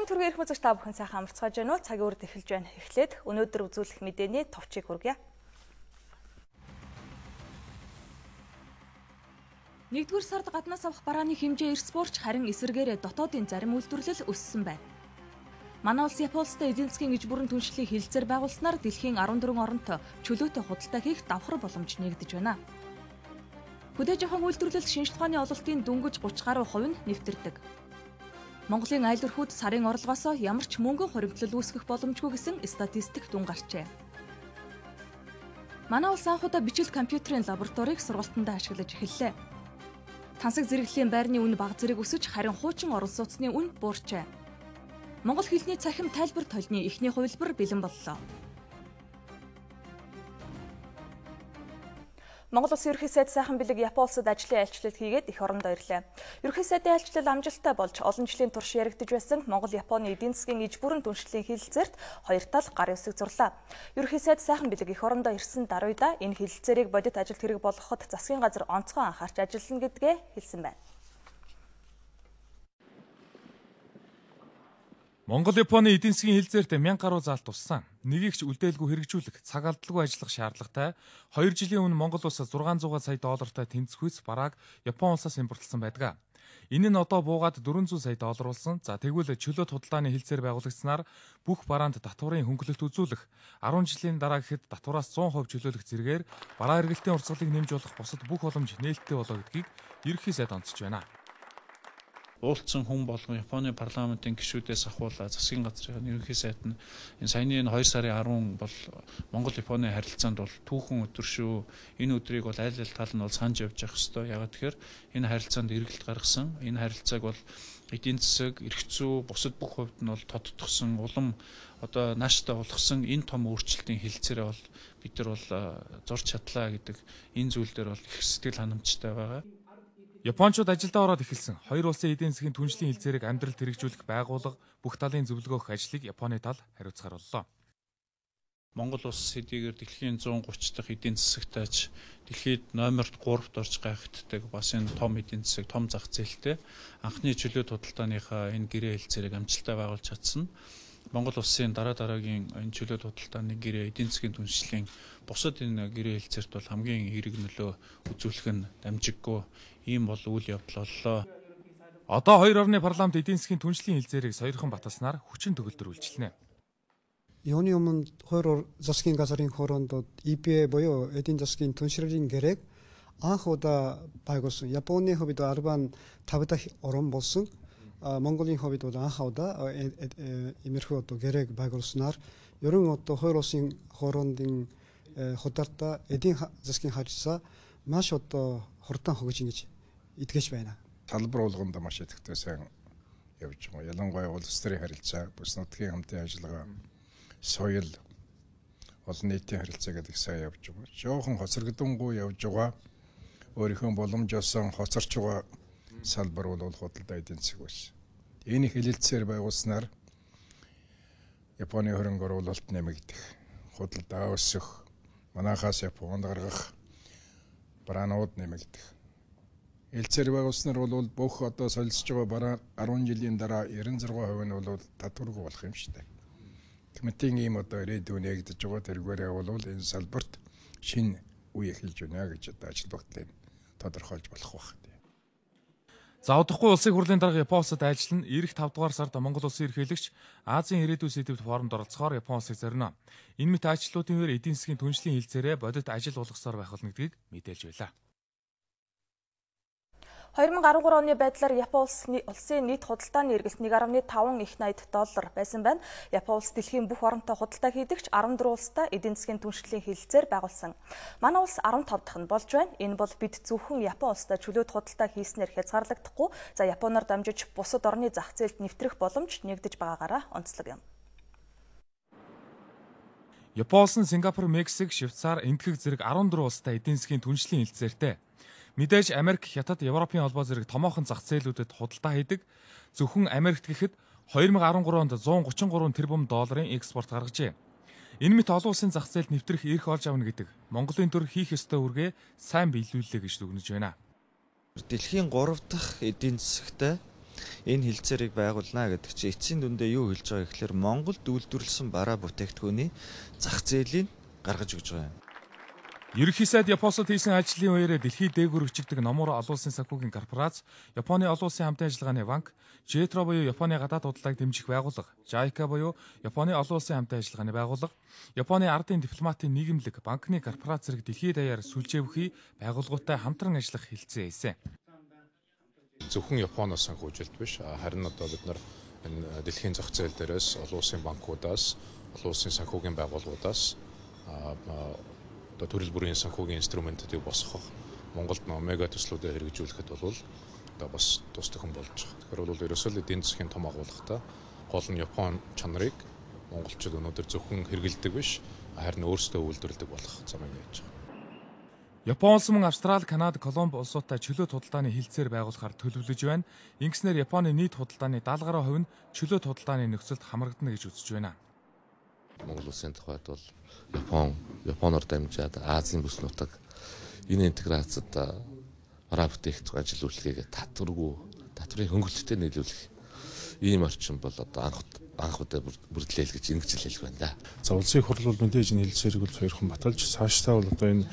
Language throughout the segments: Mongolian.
Орон төргийн эрх үзэгч та бүхэн сайхан амарцгааж байна уу? Цагийн үрд эхэлж байна. Эхлээд өнөөдөр үзүүлэх мэдээний товчийг хүргье. 1-р сард гаднаас авах барааны хэмжээ эрс буурч харин эсвэргээрээ дотоодын зарим үйлдвэрлэл өссөн байна. Манай улс Японы улстай эдийн засгийн иж бүрэн түншлэлийн хилцээр байгуулснаар дэлхийн 14 оронт чөлөөтэй худалдаа хийх давхар боломж нэгдэж байна. Хөдөө жоохон үйлдвэрлэл шинжлэх ухааны ололтын дөнгөж 30 гаруй хувь нь нэвтэрдэг. Монголын айл өрхүүд сарын орлогоос ямар ч мөнгөн хоригдлол үүсгэх боломжгүй гэсэн статистик дүн гарчээ. Манай улс анхудаа бичил компьютерийн лабораторийг сургалтандаа ашиглаж эхэллээ. Тансаг зэрэглэлийн байрны үн бага зэрэг өсөж харин хуучин орон сууцны үн буурчээ. Монгол хэлний цахим тайлбар толны эхний хувилбар бэлэн боллоо. Монгол улсын ерөнхий сайд сайхан бэлэг Японы улсад ажлын айлчлал хийгээд их орондоо ирлээ. Ерөнхий сайдын айлчлал амжилттай болж олон жилийн турш яригдж байсан Монгол-Японы эдийн засгийн иж бүрэн түншлэлийн хэлэлцээрт хоёр тал гар үсэг зурлаа. Ерөнхий сайд сайхан бэлэг их орондоо ирсэн даруйда энэ хэлэлцээрийг бодит ажилд хэрэг болгоход засгийн газар онцгой анхаарч ажиллана гэдгээ хэлсэн байна. Монгол-Японы эдийн засгийн хэлэлцээрт 1000 гаруй заалт туссан. Нэгийгч үлдээлгүй хэрэгжүүлэх, цаг алдалгүй ажиллах шаардлагатай 2 жилийн өмнө Монгол улс 600 сая доллартай тэнцвэс барааг Японы улсаас импортлсон байдаг. Энэ нь одоо буугаад 400 сая доллар болсон. За тэгвэл чөлөөт худалдааны хэлэлцээр байгуулагдсанаар бүх бараанд татварын хөнгөлөлт үзүүлэх 10 жилийн дараа гэхэд татвараас 100% чөлөөлөх зэрэгээр бараа эргэлтийн урсгалыг нэмж болох бусад бүх боломж нээлттэй болоо гэдгийг ерөнхий сайд онцолж байна. Уулцсан хүн болгон Японы парламентын гишүүдээс ахуулаад засгийн газрын ерөнхий сайд нь энэ саяны 2 сарын 10 бол Монгол-Японы харилцаанд бол түүхэн өдөр шүү. Энэ өдрийг бол аль аль тал нь бол санаж явж явах ёстой. Ягаад тэгэхээр энэ харилцаанд эргэлт гаргасан. Энэ харилцааг бол эдийн засаг, эрх зүй, бусад бүх хувьд нь бол тодтогсон, улам одоо нааштай болгосон энэ том өөрчлөлтийн хэлэлцээрээ бол бид нар бол зорж чадлаа гэдэг энэ зүйл дээр бол их сэтгэл ханамжтай байгаа. Япончууд ажилдаа ороод эхэлсэн. Хоёр улсын эдийн засгийн түншлэлийн хэлэлцээрийг амьдралд хэрэгжүүлэх байгууллага бүх талын зөвлөгөөх ажлыг Японы тал хариуцгаар боллоо. Монгол улс хэдийгээр дэлхийн 130 дахь эдийн засагтайч дэлхийд номер 3-т орж гайхагддаг бас энэ том эдийн засаг, том зах зээлтэй анхны чөлөөт худалдааныхаа энэ гэрээ хэлэлцээрийг амжилттай байгуулж чадсан. Монгол улсын дараагийн энэ чөлөөт худалдааны гэрээ эдийн засгийн түншлэлийн бусад энэ гэрээ хэлэлцээрт бол хамгийн эерэг нөлөө үзүүлэх нь дамжиггүй ийм бол үйл явдал боллоо. Одоо хоёр орны парламент эдийн засгийн түншлэлийн хэлэлцээрийг сойрхон баталснаар хүчин төгөлдөр үйлчлэнэ. Юуны өмнө хоёр засгийн газрын хоорондоо EPA буюу эдийн засгийн түншлэлийн гэрээг анх удаа байгуулсан. Японы хувьд 15 дахь орн болсон. Монголын хувьд анх удаа имерхүү одоо гэрээг байгуулснаар ерөн одоо хоёр улсын хоорондын худалдаа эдийн засгийн харилцаа маш одоо хурдан хөгжиж ингэж итгэж байна. Салбар болгонд маш идэвхтэй сайн явж байгаа. Ялангуяа улс төрийн харилцаа, бүс нутгийн хамтын ажиллагаа, соёл, олон нийтийн харилцаа гэдэг сайн явж байгаа. Жоохон хоцрогдонгүй явж байгаа. Өөрийнхөө боломж олсон хоцорч байгаа салбар бол худалдаа эдийн засаг байсан. Энэ хэлэлцээр байгуулснаар Японы хөрөнгө оруулалт нэмэгдэх, худалдаа өсөх, манайхаас Японд гаргах бараанууд нэмэгдэх. Хэлэлцээр байгуулснаар бол бүх одоо солилцож байгаа бараа 10 жилийн дараа 96% нь бол татваргүй болох юм шүү дээ. Комитийн ийм одоо ирээдүйн нэгдэж байгаа тэргээрээ бол энэ салбарт шинэ үе эхэлж байна гэж одоо ажил багтлыг тодорхойлж болох байх. За удахгүй улсын хурлын дарга Японы улсад айлчлан ирэх 5 дугаар сард Монгол улсын ерөнхийлөгч Азийн ирээдүйн сэдвүүд форумд оролцохоор Японы улсыг зорино. Энэ мэт айлчлалуудын үеэр эдийн засгийн түншлэлийн хэлэлцээрээ бодит ажил болгосоор байх болно гэдгийг мэдээлж байлаа. 2013 оны байдлаар Японы улсын нийт худалдааны эргэлт 1.5 их $80 байсан байна. Японы улс дэлхийн бүх оронтой худалдаа хийдэгч 14 улстай эдийн засгийн түншлэлийн хэлэлцээр байгуулсан. Манай улс 15 дахь нь болж байна. Энэ бол бид зөвхөн Японы улстай чөлөөт худалдаа хийснээр хязгаарлагдахгүй, за Японоор дамжиж бусад орны зах зээлд нэвтрэх боломж нэгдэж байгаагаараа онцлог юм. Японы улс нь Сингапур, Мексик, Швейцар, Энэтхэг зэрэг 14 улстай эдийн засгийн түншлэлийн хэлэлцээртэй. Мэдээж Америк, Хятад, Европын холбоо зэрэг томоохон зах зээлүүдэд худалдаа хийдэг. Зөвхөн Америкт гэхэд 2013 онд $133 тэрбум экспорт гаргажээ. Энэ мэт олон улсын зах зээлд нэвтрэх эрх олж авна гэдэг Монголын төр хийх ёстой үргээ сайн биелүүллээ гэж дүгнэж байна. Дэлхийн 3 дахь эдийн засагтай энэ хилцээрийг байгуулна гэдэг чинь эцсийн дүндээ юу хэлж байгаа гэхээр Монголд үйлдвэрлэсэн бараа бүтээгдэхүүний зах зээлийг гаргаж өгч байгаа юм. Ерөнхий сайд Японод хийсэн ажлын үеэр дэлхийд дээгүүр өчигдөг номор олон улсын санхүүгийн корпорац, Японы олон улсын хамтын ажиллагааны банк, JETRO буюу Японы гадаад худалдааг дэмжих байгууллага, JICA буюу Японы олон улсын хамтын ажиллагааны байгууллага, Японы ардын дипломатын нийгэмлэг, банкны корпорац зэрэг дэлхийд даяар сүлжээнхий байгууллагуудтай хамтран ажиллах хэлцээ хийсэн. Зөвхөн Японоос санхүүжилт биш, харин одоо бид нар энэ дэлхийн зах зээл дээрээс олон улсын банкудаас, олон улсын санхүүгийн байгууллагуудаас төрөл бүрийн санхүүгийн инструментуудыг босгох, Монголд мега төслүүдэд хэрэгжүүлэхэд бол одоо бас тус төхөн болж байгаа. Тэгэхээр бол ерөөсөө эдийн засгийн том агуулгатай гол нь Япон чанарыг монголчууд өнөөдөр зөвхөн хэрэгэлдэг биш, харин өөрсдөө үйлдвэрлэдэг болох замыг нээж байгаа. Япон улс мөн Австрали, Канада, Колумб улсуудтай чөлөөт худалдааны хилцээр байгуулахаар төлөвлөж байна. Ингэснээр Японы нийт худалдааны 70% нь чөлөөт худалдааны нөхцөлд хамрагдана гэж үзэж байна. Монгол улсын тухайд бол Японоор дамжаад Азийн бүс нутаг энэ интеграцид бараа бүтээгдэхүүн ажил үйлчлэгээ татврын хөнгөлөлтөд нийлүүлэх ийм орчин бол одоо анх удаа бүрдлээл гэж ингэж хэлэх байна да. За улсын хурл бол мэдээж энэ хэлцээрийг бол хоёрхан баталж цаашдаа бол одоо энэ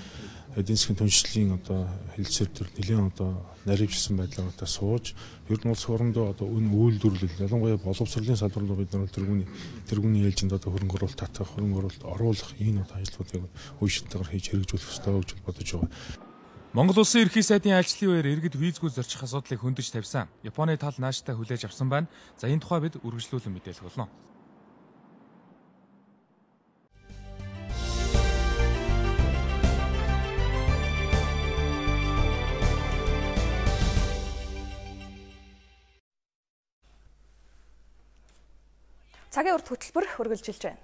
эдийн засгийн түншлэлийн одоо хэлцээр төр нэлээд одоо наривчсан байдлаар сууж ер нь улс орондоо одоо үйлдвэрлэл ялангуяа боловсролын салбарт бид нар тэргүүний ээлжинд одоо хөрөнгө оруулалт татах, хөрөнгө оруулалт оруулах энэ одоо ажлуудыг үе шатгаар хийж хэрэгжүүлэх ёстой гэж бодож байгаа. Монгол улсын ерхий сайдын ажлын үеэр иргэд визгүй зорчих асуудлыг хөндөж тавьсан. Японы тал нааштай хүлээж авсан байна. За энэ тухай бид үргэлжлүүлэн мэдээлэх болно. Цагийн урт хөтөлбөр үргэлжилж байна.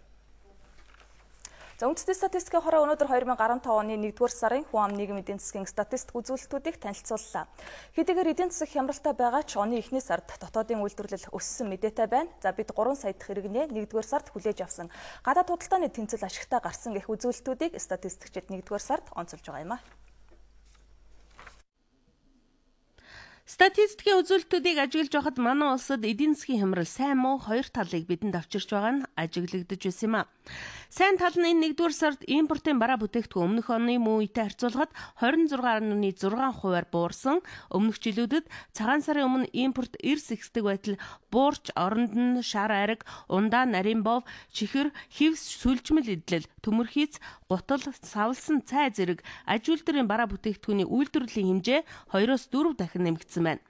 За үндэсний статистикийн хороо өнөөдөр 2015 оны 1-р сарын хүн ам нийгэм эдийн засгийн статистик үзүүлэлтүүдийг танилцууллаа. Хэдийгээр эдийн засаг хямралтай байгаа ч оны эхний сард дотоодын үйлдвэрлэл өссөн мэдээтэй байна. За бид 3 сая дахь иргэнэ 1-р сард хүлээж авсан. Гадаад худалдааны тэнцэл ашигтай гарсан гэх үзүүлэлтүүдийг статистикчид 1-р сард онцолж байгаа юм а. Статистикийн үзүүлэлтүүдийг ажиглаж байхад манай улсад эдийн засгийн хямрал сайн муу хоёр талыг бидэнд авчирч байгаа нь ажиглагдж байсан юм а. Сайн тал нь энэ 1-р сард импортын бараа бүтээгдэхүүн өмнөх оны мөн үетэй харьцуулахад 26.6%-аар буурсан. Өмнөх жилүүдэд цагаан сарын өмнө импорт эрс ихсдэг байтал буурч оронд нь шар ариг, ундаа, нарийн бов, чихэр, хевс, сүлжмэл идэлэл, төмөрхийц, гутал, савлсан цай зэрэг аж үйлдвэрийн бараа бүтээгдэхүүний үйлдвэрлэлийн хэмжээ 2-4 дахин нэмэгдсэн байна.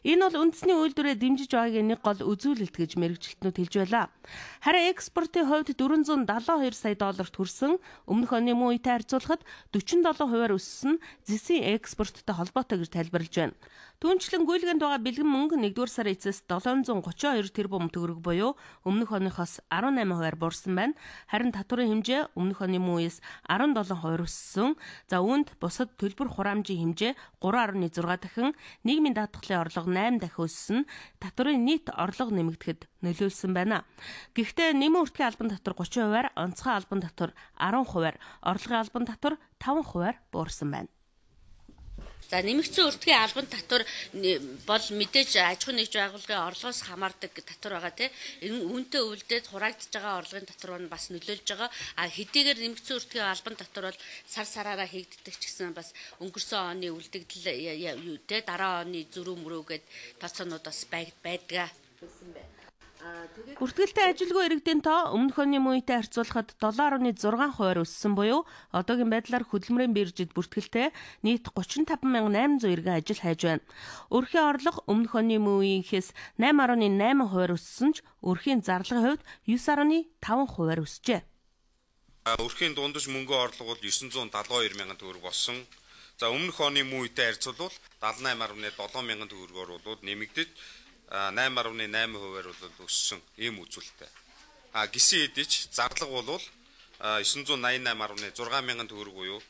Энэ бол үндэсний үйлдвэрээ дэмжиж байгаагийн нэг гол үзүүлэлт гэж мэргэжилтнүүд хэлж байлаа. Харин экспортын хувьд $472 сая хүрсэн. Өмнөх оны мөн үетэй харьцуулахад 47%-аар өссөн зэсийн экспорттой холбоотой гэж тайлбарлаж байна. Түүнчлэн гүйлгэнд байгаа бэлгэн мөнгө 1-р сарын эцэс 732 тэрбум төгрөг буюу өмнөх оныхоос 18%-аар буурсан байна. Харин татварын хэмжээ өмнөх оны мөн үеэс 17% өссөн. За үүнд бусад төлбөр хураамжийн хэмжээ 3.6 дахин, нийгмийн даатгалын орлого 8 дахин өссөн. Татварын нийт орлого нэмэгдэхэд нөлөөлсөн байна. Гэхдээ нэмэн үртгийн албан татвар 30%-аар, онцгой албан татвар 10%-аар, орлогын албан татвар 5%-аар буурсан байна. За нэмэгдсэн үртгийн албан татвар бол мэдээж аж ахуйн нэгж байгууллагын орлогоос хамаардаг татвар байгаа тийм. Энэ үүнтэй өвлдөд хураагдж байгаа орлогын татвар нь бас нөлөөлж байгаа. А хэдийгээр нэмэгдсэн үртгийн албан татвар бол сар сараараа хийгддэг ч гэсэн бас өнгөрсөн оны үлдэгдэл тийм дараа оны зөрүү мөрөөгээд тооцоонууд бас байдаг. Бүртгэлтэй ажилгүй иргэдийн тоо өмнөх оны мөн үетэй харьцуулахад 7.6%-аар өссөн буюу одоогийн байдлаар хөдөлмөрийн биржид бүртгэлтэй нийт 35,800 иргэн ажил хайж байна. Өрхийн орлого өмнөх оны мөн үеийнхээс 8.8%-аар өссөн ч өрхийн зарлагын хувьд 9.5%-аар өсжээ. Өрхийн дундаж мөнгө орлого бол 972 мянган төгрөг болсон. За өмнөх оны мөн үетэй харьцуулбал 78.7 мянган төгрөгөөр бол нэмэгдэж 8.8%-аар бол өссөн ийм үзүүлэлттэй. Гисэн хэдий ч зарлага бол 988.6 мянган төгрөг буюу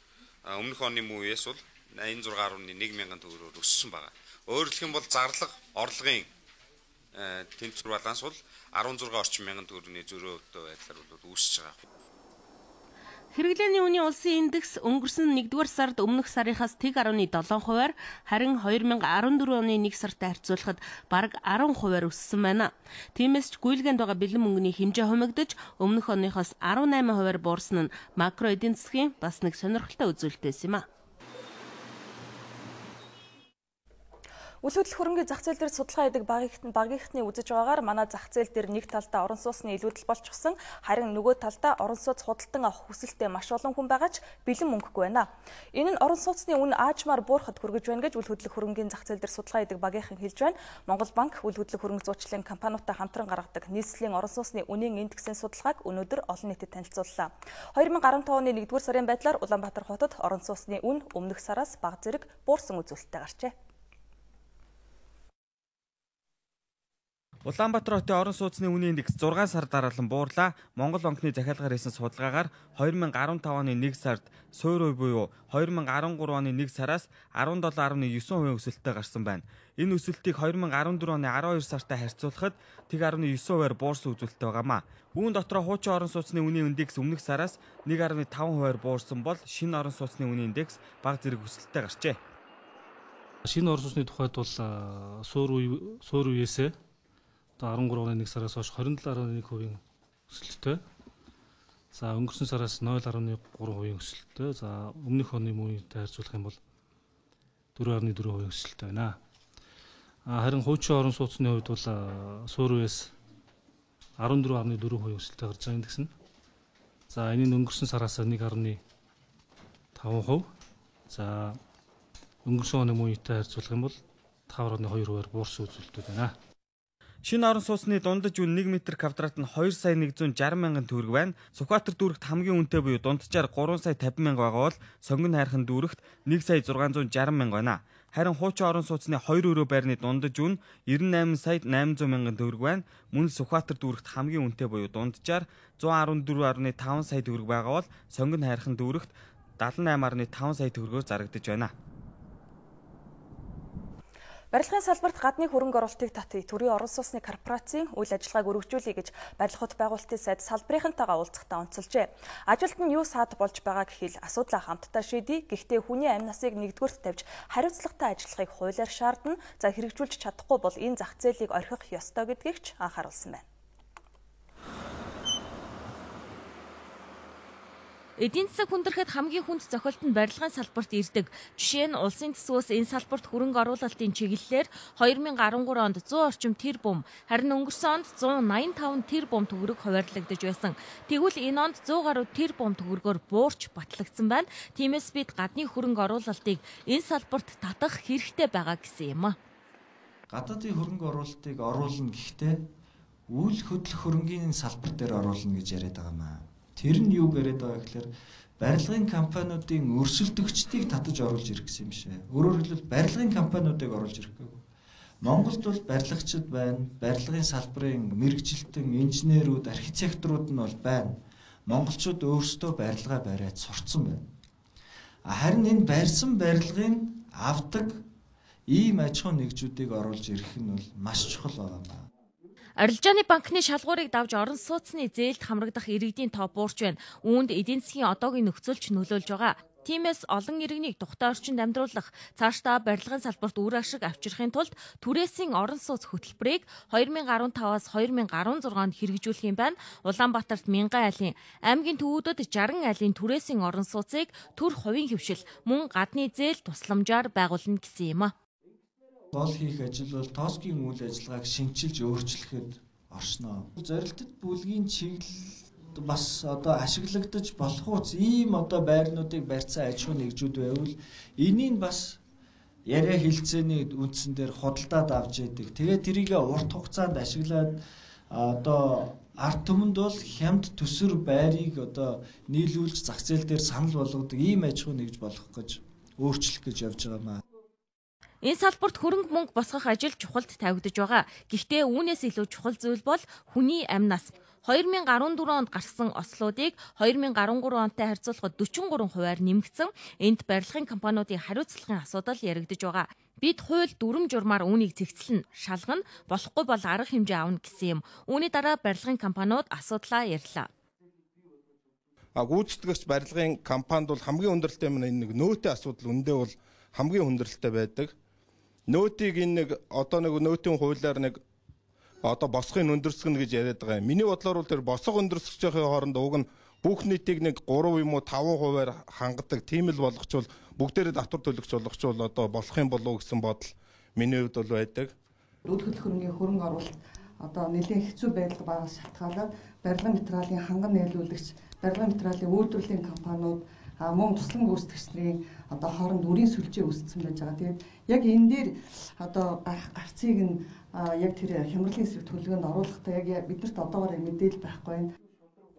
өмнөх оны мөн үеэс бол 86.1 мянган төгрөгөөр өссөн байна. Өөрөөр хэлэх юм бол зарлага орлогын тэнцвэр баланс бол 16 орчим мянган төгрөгийн зөрөөтэй байдлаар бол үүсэж байгаа. Хэрэглээний үнийн улсын индекс өнгөрсөн 1-р сард өмнөх сарынхаас 1.7%-аар харин 2014 оны 1 сартай харьцуулахад бараг 10%-аар өссөн байна. Тиймээс ч гүйлгээнд байгаа бэлэн мөнгөний хэмжээ хумигдаж өмнөх оныхоос 18%-аар буурсан нь макро эдийн засгийн бас нэг сонирхолтой үзүүлэлтээс юм а. Үл хөдлөх хөрөнгийн зах зээл дээр судалгаа хийдэг багийнхны үзэж байгаагаар манай зах зээл дээр нэг талдаа орон сууцны илүүдэл болчихсон, харин нөгөө талдаа орон сууц худалдан авах хүсэлтэй маш олон хүн байгаа ч бэлэн мөнгөгүй байна. Энэ нь орон сууцны үн аажмаар буурахад хүргэж байна гэж үл хөдлөх хөрөнгийн зах зээл дээр судалгаа хийдэг багийнхан хэлж байна. Монгол банк үл хөдлөх хөрөнгө зуучлалын компаниудтай хамтран гаргадаг нийслэлийн орон сууцны үнийн индексийн судалгааг өнөөдөр олон нийтэд танилцууллаа. 2015 оны 1-р сарын байдлаар Улаанбаатар хотод орон сууцны үн өмнөх сараас бага зэрэг буурсан үзүүлэлттэй гарчээ. Улаанбаатар хотын орон сууцны үнийн индекс 6 сар дараалан буурлаа. Монгол банкны захиалгаар хийсэн судалгаагаар 2015 оны 1 сард суурь буюу 2013 оны 1 сараас 17.9% өсөлттэй гарсан байна. Энэ өсөлтийг 2014 оны 12 сартай харьцуулахад 1.9%-аар буурсан үзүүлэлттэй байгаамаа. Үүн дотроо хуучин орон сууцны үнийн индекс өмнөх сараас 1.5%-аар буурсан бол шинэ орон сууцны үнийн индекс бага зэрэг өсөлттэй гарчээ. Шинэ орон сууцны тухайд бол суурь үеэсээ 13 оны 1 сараас хойш 27.1% өсөлттэй. За өнгөрсөн сараас 0.3% өсөлттэй. За өмнөх оны мөнийтэй харьцуулах юм бол 4.4% өсөлттэй байна. Харин хуучин орон сууцны хувьд бол суурь үеэс 14.4% өсөлттэй гарч байгаа индекс нь. За энэ нь өнгөрсөн сараас 1.5%. За өнгөрсөн оны мөнийтэй харьцуулах юм бол 5.2%-аар буурсан үзүүлэлтүүд байна. Шинэ орон сууцны дундаж үн 1 м квадрат нь 2,160,000 төгрөг байна. Сүхбаатар дүүрэгт хамгийн үнэтэй буюу дунджаар 3,50,000 байгаа бол Сонгон хайрхан дүүрэгт 1,660,000 байна. Харин хуучин орон сууцны 2 өрөө байрны дундаж үн 98,800,000 төгрөг байна. Мөн Сүхбаатар дүүрэгт хамгийн үнэтэй буюу дунджаар 114.5 сая төгрөг байгаа бол Сонгон хайрхан дүүрэгт 78.5 сая төгрөгөөр зарагдаж байна. Барилгын салбарт гадны хөрөнгө оруулалтыг татъя төрийн орон сууцны корпорацийн үйл ажиллагааг өргөжүүлэе гэж барилга хот байгуулалтын сайд салбарынхантайгаа уулзахдаа онцолжээ. Ажилд нь юу саад болж байгаа гэхэл асуудлаа хамтдаа шийдэе. Гэхдээ хүний амь насыг нэгдүгээрт тавьж хариуцлагатай ажиллахыг хуулиар шаардна. За хэрэгжүүлж чадахгүй бол энэ зах зээлийг орхих ёстой гэдгийг ч анхааруулсан байна. Эдийн засаг хүндрэхэд хамгийн хүнд зохиолт нь барилгын салбарт ирдэг. Жишээ нь улсын төсвөөс энэ салбарт хөрөнгө оруулалтын чиглэлээр 2013 онд 100 орчим тэрбум, харин өнгөрсөн онд 185 тэрбум төгрөг хуваарлагдаж байсан. Тэгвэл энэ онд 100 гаруй тэрбум төгрөгөөр буурч батлагдсан байна. Тиймээс бид гадны хөрөнгө оруулалтыг энэ салбарт татах хэрэгтэй байгаа гэсэн юм а. Гадаадын хөрөнгө оруулалтыг оруулна гэхдээ үйл хөдлөх хөрөнгийн салбар дээр оруулна гэж яриад байгаа юм а. Тэр нь юу яриад байгаа гэхээр барилгын компаниудын өрсөлдөгчдийг татаж оруулж ирэх гэсэн юм шээ. Өөрөөр хэлбэл барилгын компаниудыг оруулж ирэх гэв. Монголд бол барилгачид байна, барилгын салбарын мэргэжилтэн, инженерүүд, архитекторууд нь бол байна. Монголчууд өөрсдөө барилгаа бариад сурцсан байна. Харин энэ барьсан барилгын авдаг ийм аж ахуйн нэгжүүдийг оруулж ирэх нь бол маш чухал байгаа юм байна. Арилжааны банкны шалгуурыг давж орон сууцны зээлд хамрагдах иргэдийн тоо буурч байна. Үүнд эдийн засгийн одоогийн нөхцөлч нөлөөлж байгаа. Тиймээс олон иргэнийг тухтай орчинд амьдруулах, цаашдаа барилгын салбарт үр ашиг авчрахын тулд түрээсийн орон сууц хөтөлбөрийг 2015-аас 2016 онд хэрэгжүүлэх юм байна. Улаанбаатарт 1000 айлын, аймгийн төвүүдэд 60 айлын түрээсийн орон сууцыг төр хувийн хөвшил мөн гадны зээл тусламжаар байгуулна гэсэн юм а. Гол хийх ажил бол тооцгийн үйл ажиллагааг шинчилж өөрчлөхөд оршно. Зорилттой бүлгийн чиглэл бас одоо ашиглагдаж болох үс ийм одоо байрнуудыг барьцсан аж ахуйн нэгжүүд байвал энийг бас яриа хилцээний үндсэн дээр худалдаад авч яадаг. Тэгээд тэрийг урт хугацаанд ашиглаад одоо ард түмэнд бол хямд төсөр байрыг одоо нийлүүлж зах зээл дээр санал болгодог ийм аж ахуй нэгж болох гэж өөрчлөх гэж явж байгаа маа. Энэ салбарт хөрөнгө мөнгө босгох ажил чухалд тавигдж байгаа. Гэхдээ үүнээс илүү чухал зүйл бол хүний амь нас. 2014 онд гарсан ослуудыг 2013 онтой харьцуулахад 43%-аар нэмэгдсэн. Энд барилгын компаниудын хариуцлагын асуудал яригдж байгаа. Бид хууль дүрм журмаар үүнийг цэгцлэн, шалгана, болохгүй бол арга хэмжээ авна гэсэн юм. Үүний дараа барилгын компаниуд асуудлаа ярьлаа. гүйцэтгэгч барилгын компанид бол хамгийн хүндрэлтэй энэ нөөтийн асуудал үндэ бол хамгийн хүндрэлтэй байдаг. Нөөтийг энэ нөөтийн хуулиар босхын өндөрсгөн гэж яриад байгаа юм. Миний бодлоор бол тэр босго өндөрсгөхийн хооронд уг нь бүх нийтийг 3 юм уу 5% хангадаг. Тийм л болгочвол бүгдээрээ татвар төлөгч болгочвол болох юм болов уу гэсэн бодол миний хувьд бол байдаг. Үйл хөдлөх хөрөнгө оруулалт нэлээд хэцүү байдал байгаас шалтгаалаад барилгын материалын ханган нийлүүлэгч, барилгын материалын үйлдвэрлэлийн компаниуд мөн туслан гүйцэтгэгчдийн хооронд үрийн сүлжээ үүссэн байж байгаа. Тэгээд яг энэ дээр гарах гарцыг нь яг тэр хямралын эсрэг төлөвөнд оруулахдаа яг биднэрт одоогоор мэдээлэл байхгүй байна.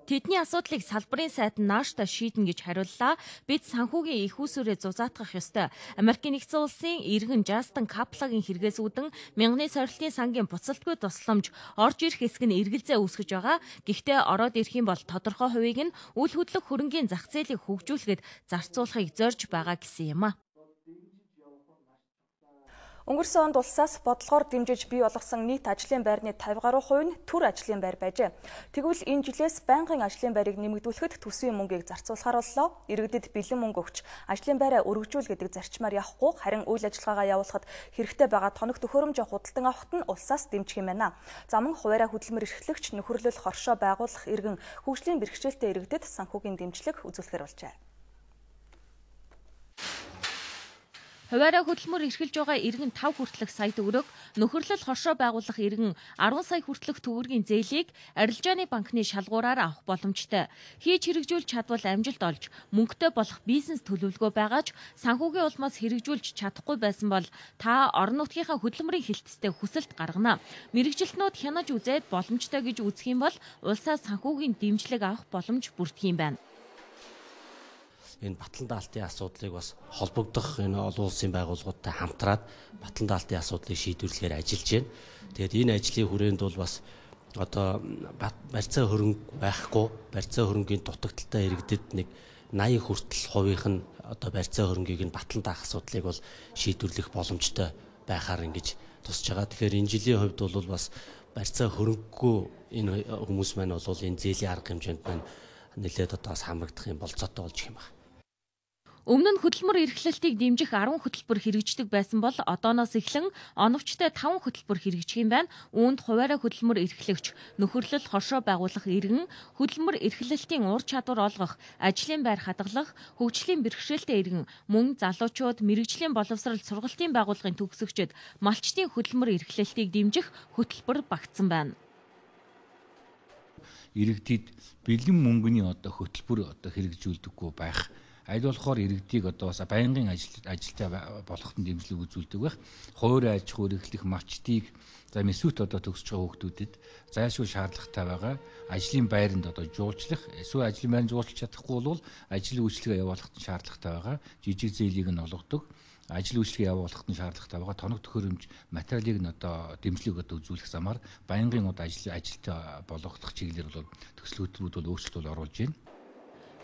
Тэдний асуудлыг салбарын сайд нь нааштай шийднэ гэж хариуллаа. Бид санхүүгийн их усүрээ зузаатгах ёстой. Америкийн нэгдсэн улсын иргэн Justin Kaplan-гийн хэрэгээс үүдэн мянганы сорилтын сангийн буцалтгүй тусламж орж ирэх хэсэг нь эргэлзээ үүсгэж байгаа. Гэхдээ ороод ирэх юм бол тодорхой хувийг нь үйл хөдлөх хөрөнгийн зах зээлийг хөгжүүлэхэд зарцуулахыг зорж байгаа гэсэн юм а. Өнгөрсөн онд улсаас бодлогоор дэмжиж бий болгосон нийт ажлын байрны 50 гаруй хувь нь төр ажлын байр байжээ. Тэгвэл энэ жилээс байнгын ажлын байрыг нэмэгдүүлэхэд төсвийн мөнгийг зарцуулахаар боллоо. Иргэдэд бэлэн мөнгө өгч ажлын байраа өргөжүүл гэдэг зарчмаар явахгүй, харин үйл ажиллагаагаа явуулахад хэрэгтэй байгаа тоног төхөөрөмж худалдан авахт нь улсаас дэмжих юм байна. За мөн хуваарай хөдөлмөр эрхлэгч нөхөрлөл хоршоо байгуулах иргэн хөгжлийн бэрхшээлтэй иргэдэд санхүүгийн дэмжлэг үзүүлэхээр болжээ. Хуваарай хөдөлмөр эрхэлж байгаа иргэн 5 хүртэлх сая төгрөг, нөхөрлөл хоршоо байгуулах иргэн 10 сая хүртэлх төгрөгийн зээлийг арилжааны банкны шалгуураар авах боломжтой. Хийж хэрэгжүүлж чадвал амжилт олж, мөнгөтэй болох бизнес төлөвлөгөө байгаач санхүүгийн улмаас хэрэгжүүлж чадахгүй байсан бол та орон нутгийнхаа хөдөлмөрийн хилтэстэй хүсэлт гаргана. Мэргэжилтнүүд хянаж үзээд боломжтой гэж үзэх юм бол улсаас санхүүгийн дэмжлэг авах боломж бүрдэх юм байна. Энэ батлан даалтын асуудлыг бас холбогдох энэ олон улсын байгууллагуудтай хамтраад батлан даалтын асуудлыг шийдвэрлэхээр ажиллаж байна. Тэгээд энэ ажлын хүрээнд бол бас барьцаа хөрөнгө байхгүй, барьцаа хөрөнгийн дутагдaltaй иргэдэд нэг 80 хүртэл хувийнх нь барьцаа хөрөнгийг нь батлан даах асуудлыг бол шийдвэрлэх боломжтой байхаар ингэж тусч байгаа. Тэгэхээр энэ жилийн хувьд бол бас барьцаа хөрөнгөгүй энэ хүмүүс маань бол энэ зээлийн арга хэмжээнд маань нэлээд хамрагдах юм болцоотой болж их юм байна. Өмнө нь хөдөлмөр эрхлэлтийг дэмжих 10 хөтөлбөр хэрэгждэг байсан бол одооноос эхлэн оновчтой 5 хөтөлбөр хэрэгжих юм байна. Үүнд хуваарай хөдөлмөр эрхлэгч, нөхөрлөл хоршоо байгуулах иргэн, хөдөлмөр эрхлэлтийн ур чадвар олгох, ажлын байр хадгалах, хөгжлийн бэрхшээлтэй иргэн, мөн залуучууд, мэрэгжлийн боловсрол сургалтын байгууллагын төгсөгчид, малчдын хөдөлмөр эрхлэлтийг дэмжих хөтөлбөр багтсан байна. Иргэдэд бэлэн мөнгөний хөтөлбөр хэрэгжүүлдэггүй байх. Аль болохоор иргэдийг бас байнгын ажилтай болоход дэмжлэг үзүүлдэг байх. Хуваарай аж ахуй эрхлэх малчдыг месүүт төгсөж байгаа хүүхдүүдэд зайлшгүй шаардлагатай байгаа. Ажлын байранд жуулчлах, эсвэл ажлын байранд жуулчлах чадахгүй бол ажил үйлчлэгээ явуулахад шаардлагатай байгаа. Жижиг зээлийг нь олгодог. Ажил үйлчлэгээ явуулахад шаардлагатай байгаа. Тоног төхөөрөмж материалыг нь дэмжлэг үзүүлэх замаар байнгын ажилтай болгох чиглэлээр бол төсөл хөтөлбөрүүд өөрчлөлт оруулж байна.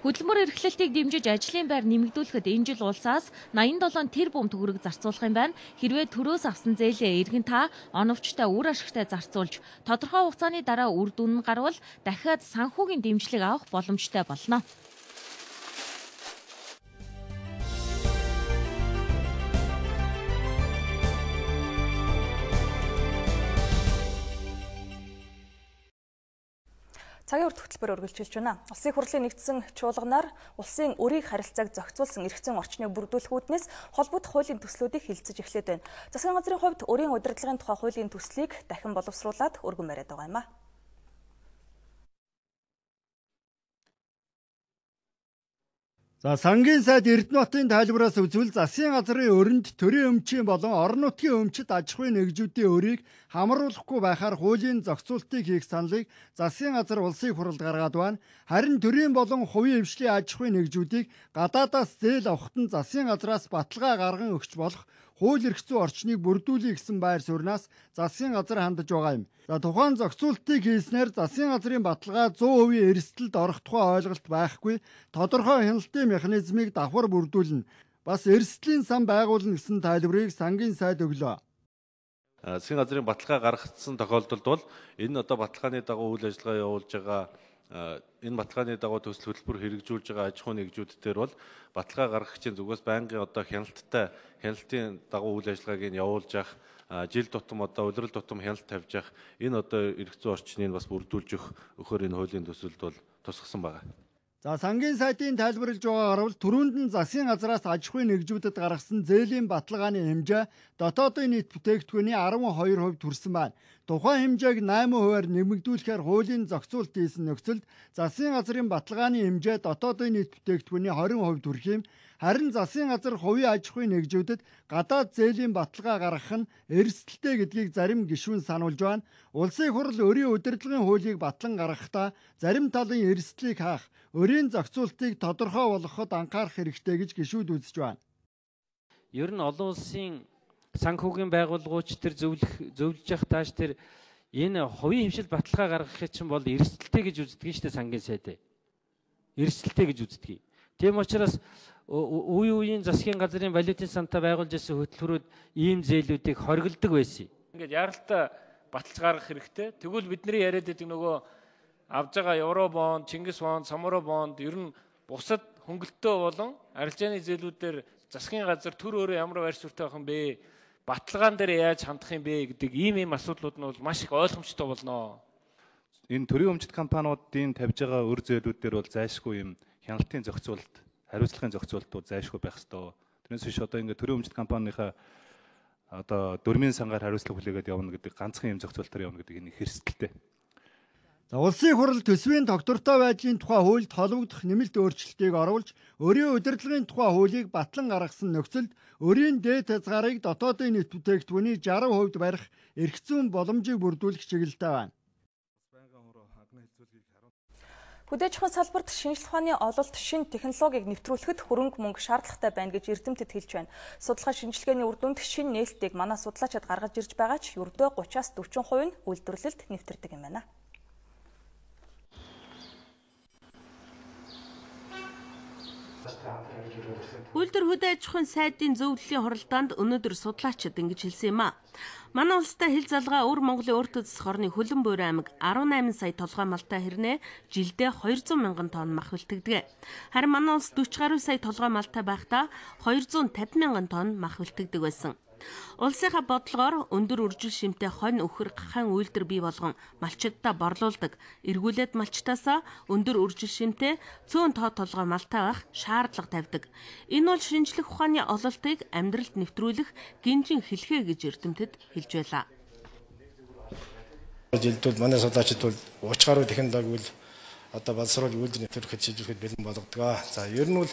Хөдөлмөр эрхлэлтийг дэмжиж ажлын байр нэмэгдүүлэхэд энэ жил улсаас 87 тэрбум төгрөг зарцуулах юм байна. Хэрвээ төрөөс авсан зээлээ иргэн та оновчтой үр ашигтай зарцуулж, тодорхой хугацааны дараа үр дүн нь гарвал дахиад санхүүгийн дэмжлэг авах боломжтой болно. Цагийн урт хөтөлбөр үргэлжилж байна. Улсын хурлын нэгдсэн чуулганаар улсын өрийг харилцааг зохицуулсан эрх зүйн орчныг бүрдүүлэх үүднээс холбогдох хуулийн төслүүдийг хилцэж эхлэв байна. Засгийн газрын хувьд өрийн удирдлагын тухай хуулийн төслийг дахин боловсруулад өргөн бариад байгаа юм а. Сангийн сайд Эрдэнэтийн тайлбараас үзвэл засгийн газрын өрөнд төрийн өмчийн болон орон нутгийн өмчит аж ахуйн нэгжүүдийн өрийг хамруулахгүй байхаар хуулийн зохицуултыг хийх саналыг засгийн газар улсын хурлд гаргаад байна. Харин төрийн болон хувийн эвшлийн аж ахуйн нэгжүүдийг гадаадаас зээл авахт нь засгийн газраас баталгаа гарган өгч болох хууль эрх зүйн орчныг бүрдүүлэх гэсэн байр сууриас засгийн газар хандаж байгаа юм. Тухайн зохицуултыг хийснээр засгийн газрын баталгаа 100% эрсдэлд орох тухай ойлголт байхгүй, тодорхой хяналтын механизмыг давхар бүрдүүлнэ. Бас эрсдлийн сан байгуулна гэсэн тайлбарыг сангийн сайд өглөө. Засгийн газрын баталгаа гаргагдсан тохиолдолд бол энэ баталгааны дагуу үйл ажиллагаа явуулж байгаа энэ баталгааны дагуу төсөл хөтөлбөр хэрэгжүүлж байгаа аж ахуйн нэгжүүд дээр бол баталгаа гаргагчийн зүгээс байнгын одоо хяналтын дагуу үйл ажиллагааг нь явуулж явах, жил тутам одоо улирал тутам хяналт тавьж явах энэ одоо эрх зүйн орчныг бас бүрдүүлж өгөхөөр энэ хуулийн төсөлд бол тусгасан байна. За сангийн сайтын тайлбарлаж байгаагаар бол түрүүнд нь засгийн газраас аж ахуйн нэгжүүдэд гаргасан зээлийн баталгааны хэмжээ дотоодын нийт бүтээгдэхүүний 12% төрсөн байна. Тухайн хэмжээг 8%-аар нэмэгдүүлэхээр хуулийн зохицуулт хийсэн нөхцөлд засгийн газрын баталгааны хэмжээ дотоодын нийт бүтээгдэхүүний 20% төрөх юм. Харин засгийн газар хувийн аж ахуйн нэгжүүдэд гадаад зээлийн баталгаа гаргах нь эрсдэлтэй гэдгийг зарим гишүүн сануулж байна. Улсын хурал өрийн удирдлагын хуулийг батлан гаргахдаа зарим талын эрсдлийг хаах, өрийн зохицуултыг тодорхой болгоход анхаарах хэрэгтэй гэж гишүүд үзэж байна. Ер нь олон улсын санхүүгийн байгууллагууд тэр зөвлөж явах тааш тэр энэ хувийн хэмшил баталгаа гаргахыг чинь бол эрсдэлтэй гэж үздэг нь шүү дээ сангийн сайд. Эрсдэлтэй гэж үздэг. Тийм учраас үеийн засгийн газрын валютын сантай байгуулж ирсэн хөтөлбөрүүд ийм зээлүүдийг хоригддаг байсан. Ингээд яралтай баталж гаргах хэрэгтэй. Тэгвэл бидний яриад байдаг нөгөө авж байгаа евро бонд, Чингис бонд, Самура бонд ер нь бусад хөнгөлөлтөө болон арилжааны зээлүүдээр засгийн газар төр өөрөө ямар байр суурьтай байх юм бэ? Баталгаан дээр яаж хандах юм бэ гэдэг ийм асуудлууд нь бол маш их ойлгомжтой болно. Энэ төрийн өмчит компаниудын тавьж байгаа өр зээлүүд дээр бол зайлшгүй юм хяналтын зохицуулалт, хариуцлагын зохицуулалтууд зайлшгүй байх ёстой. Тэрнээс биш одоо ингээд төрийн өмчит компанийхаа одоо дөрмийн сангаар хариуцлага хүлээгээд явна гэдэг ганцхан юм зохицуулалтаар явна гэдэг энэ хэрэгсэлтэй. За улсын хурал төсвийн тогтвортой байдлын тухай хуульд холбогдох нэмэлт өөрчлөлтийг оруулж, өрийн удирдлагын тухай хуулийг батлан гаргасан нөхцөлд өрийн дээд хязгаарыг дотоодын нийт бүтээгдэхүүний 60% барих эрх зүйн боломжийг бүрдүүлэх чиглэлтэй байна. Хүдээж ахуйн салбарт шинжлэх ухааны ололт, шинэ технологиг нэвтрүүлэхэд хөрөнгө мөнгө шаардлагатай байна гэж эрдэмтэд хэлж байна. Судалгаа шинжилгээний үр дүнд шинэ нээлтийг манай судлаачид гаргаж ирж байгаа ч ердөө 30-40% нь үйлдвэрлэлд нэвтэрдэг юм байна. Үйлдвэр хөдөө аж ахуйн сайдын зөвлөлийн хуралдаанд өнөөдөр судлаачид ингэж хэлсэн юм а. Манай улстай хил залгаа өвөр Монголын урт үзэх орны Хөлөн Бөөрийн аймаг 18 сая толгой малтай хэрнээ жилдээ 200 мянган тонн мах бэлтгэдэг. Харин манай улс 40 гаруй сая толгой малтай байхдаа 250 мянган тонн мах бэлтгэдэг байсан. Улсынхаа бодлогоор өндөр үржил шимтэй хонь өхөр гахаан үйлдвэр бий болгон малчидаа борлуулдаг. Эргүүлээд малчтаасаа өндөр үржил шимтэй цөөн тоо толгой малтай байх шаардлага тавьдаг. Энэ бол шинжлэх ухааны ололтыг амьдралд нэвтрүүлэх гинжин хэлхээ гэж эрдэмтэд хэлж байлаа. Жилдээ манай судлаачид бол 30 гаруй технологи одоо боловсруулах үйлдвэр нэвтрүүлэхэд шийдвэрэхэд бэлэн болгодог. За ер нь бол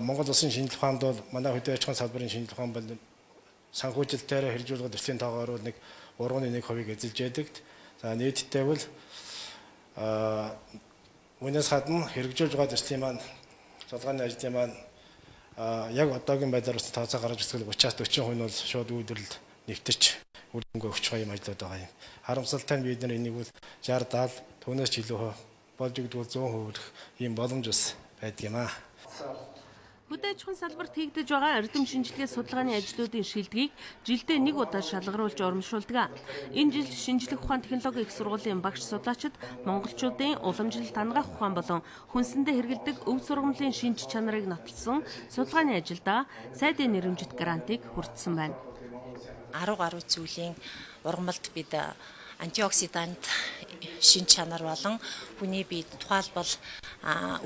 Монгол улсын шинжлэх ухаанд бол манай хөдөө аж ахуйн салбарын шинжлэх ухаан бол санхүүжилтээр хэрэгжүүлэх төслийн тоогоор нэг 3.1% эзэлж яадаг. За нийтдээ бол үнээс гадна хэрэгжүүлж байгаа төслийн маань судалгааны ажлын маань яг одоогийн байдлаар тооцоо гаргаж ирсэн 30-40% нь бол шууд үйлдвэрлэлд нэвтэрч үр дүнгээ өгч байгаа юм ажлууд байгаа юм. Харамсалтай нь бид нар энийг бол 60-70 түүнээс ч илүү болж өгдөгөл 100% ийм боломж бас байдаг юм аа. Хөдөө аж ахуйн салбарт хийгдэж байгаа эрдэм шинжилгээ судалгааны ажлуудын шилдгийг жилдээ нэг удаа шалгаруулж урамшуулдаг. Энэ жил шинжлэх ухаан технологийн их сургуулийн багш судлаачид монголчуудын уламжлалт хангах ухаан болон хүнсэндээ хэрэгэлдэг өв сургамлын шинж чанарыг нотолсон судалгааны ажилдаа сайдын нэрэмжит грантыг хүртсэн байна. 10 гаруй зүйлийн ургамалд бид антиоксидант шин чанар болон хүний бие тухайлбал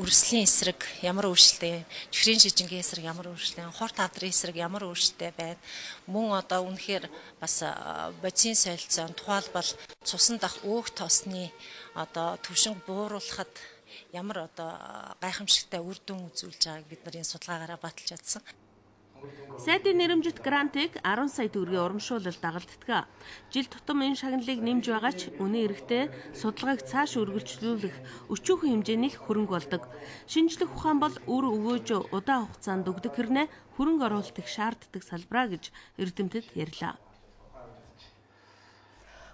үрслийн эсрэг ямар өөрчлөлттэй, чихрийн шижингийн эсрэг ямар өөрчлөлттэй, хорт хадрын эсрэг ямар өөрчлөлттэй байна. Мөн одоо үнэхээр бас бодисын солилцоон тухайлбал цусан дах өөх тоосны одоо түвшинг бууруулахад ямар одоо гайхамшигтай үр дүн үзүүлж байгааг бид нар энэ судалгаагаараа баталж чадсан. Сайдын нэрэмжит грантыг 10 сая төгрөгийн урамшуулалд дагалддаг. Жил тутам энэ шагналыг нэмж байгаа ч үнэн эрэхтэй судалгааг цааш үргэлжлүүлэх өчүүхэн хэмжээний хөрөнгө болдог. Шинжлэх ухаан бол үр өгөөж удаан хугацаанд өгдөг хэрнээ хөрөнгө оруулалт их шаарддаг салбараа гэж эрдэмтэд ярьлаа.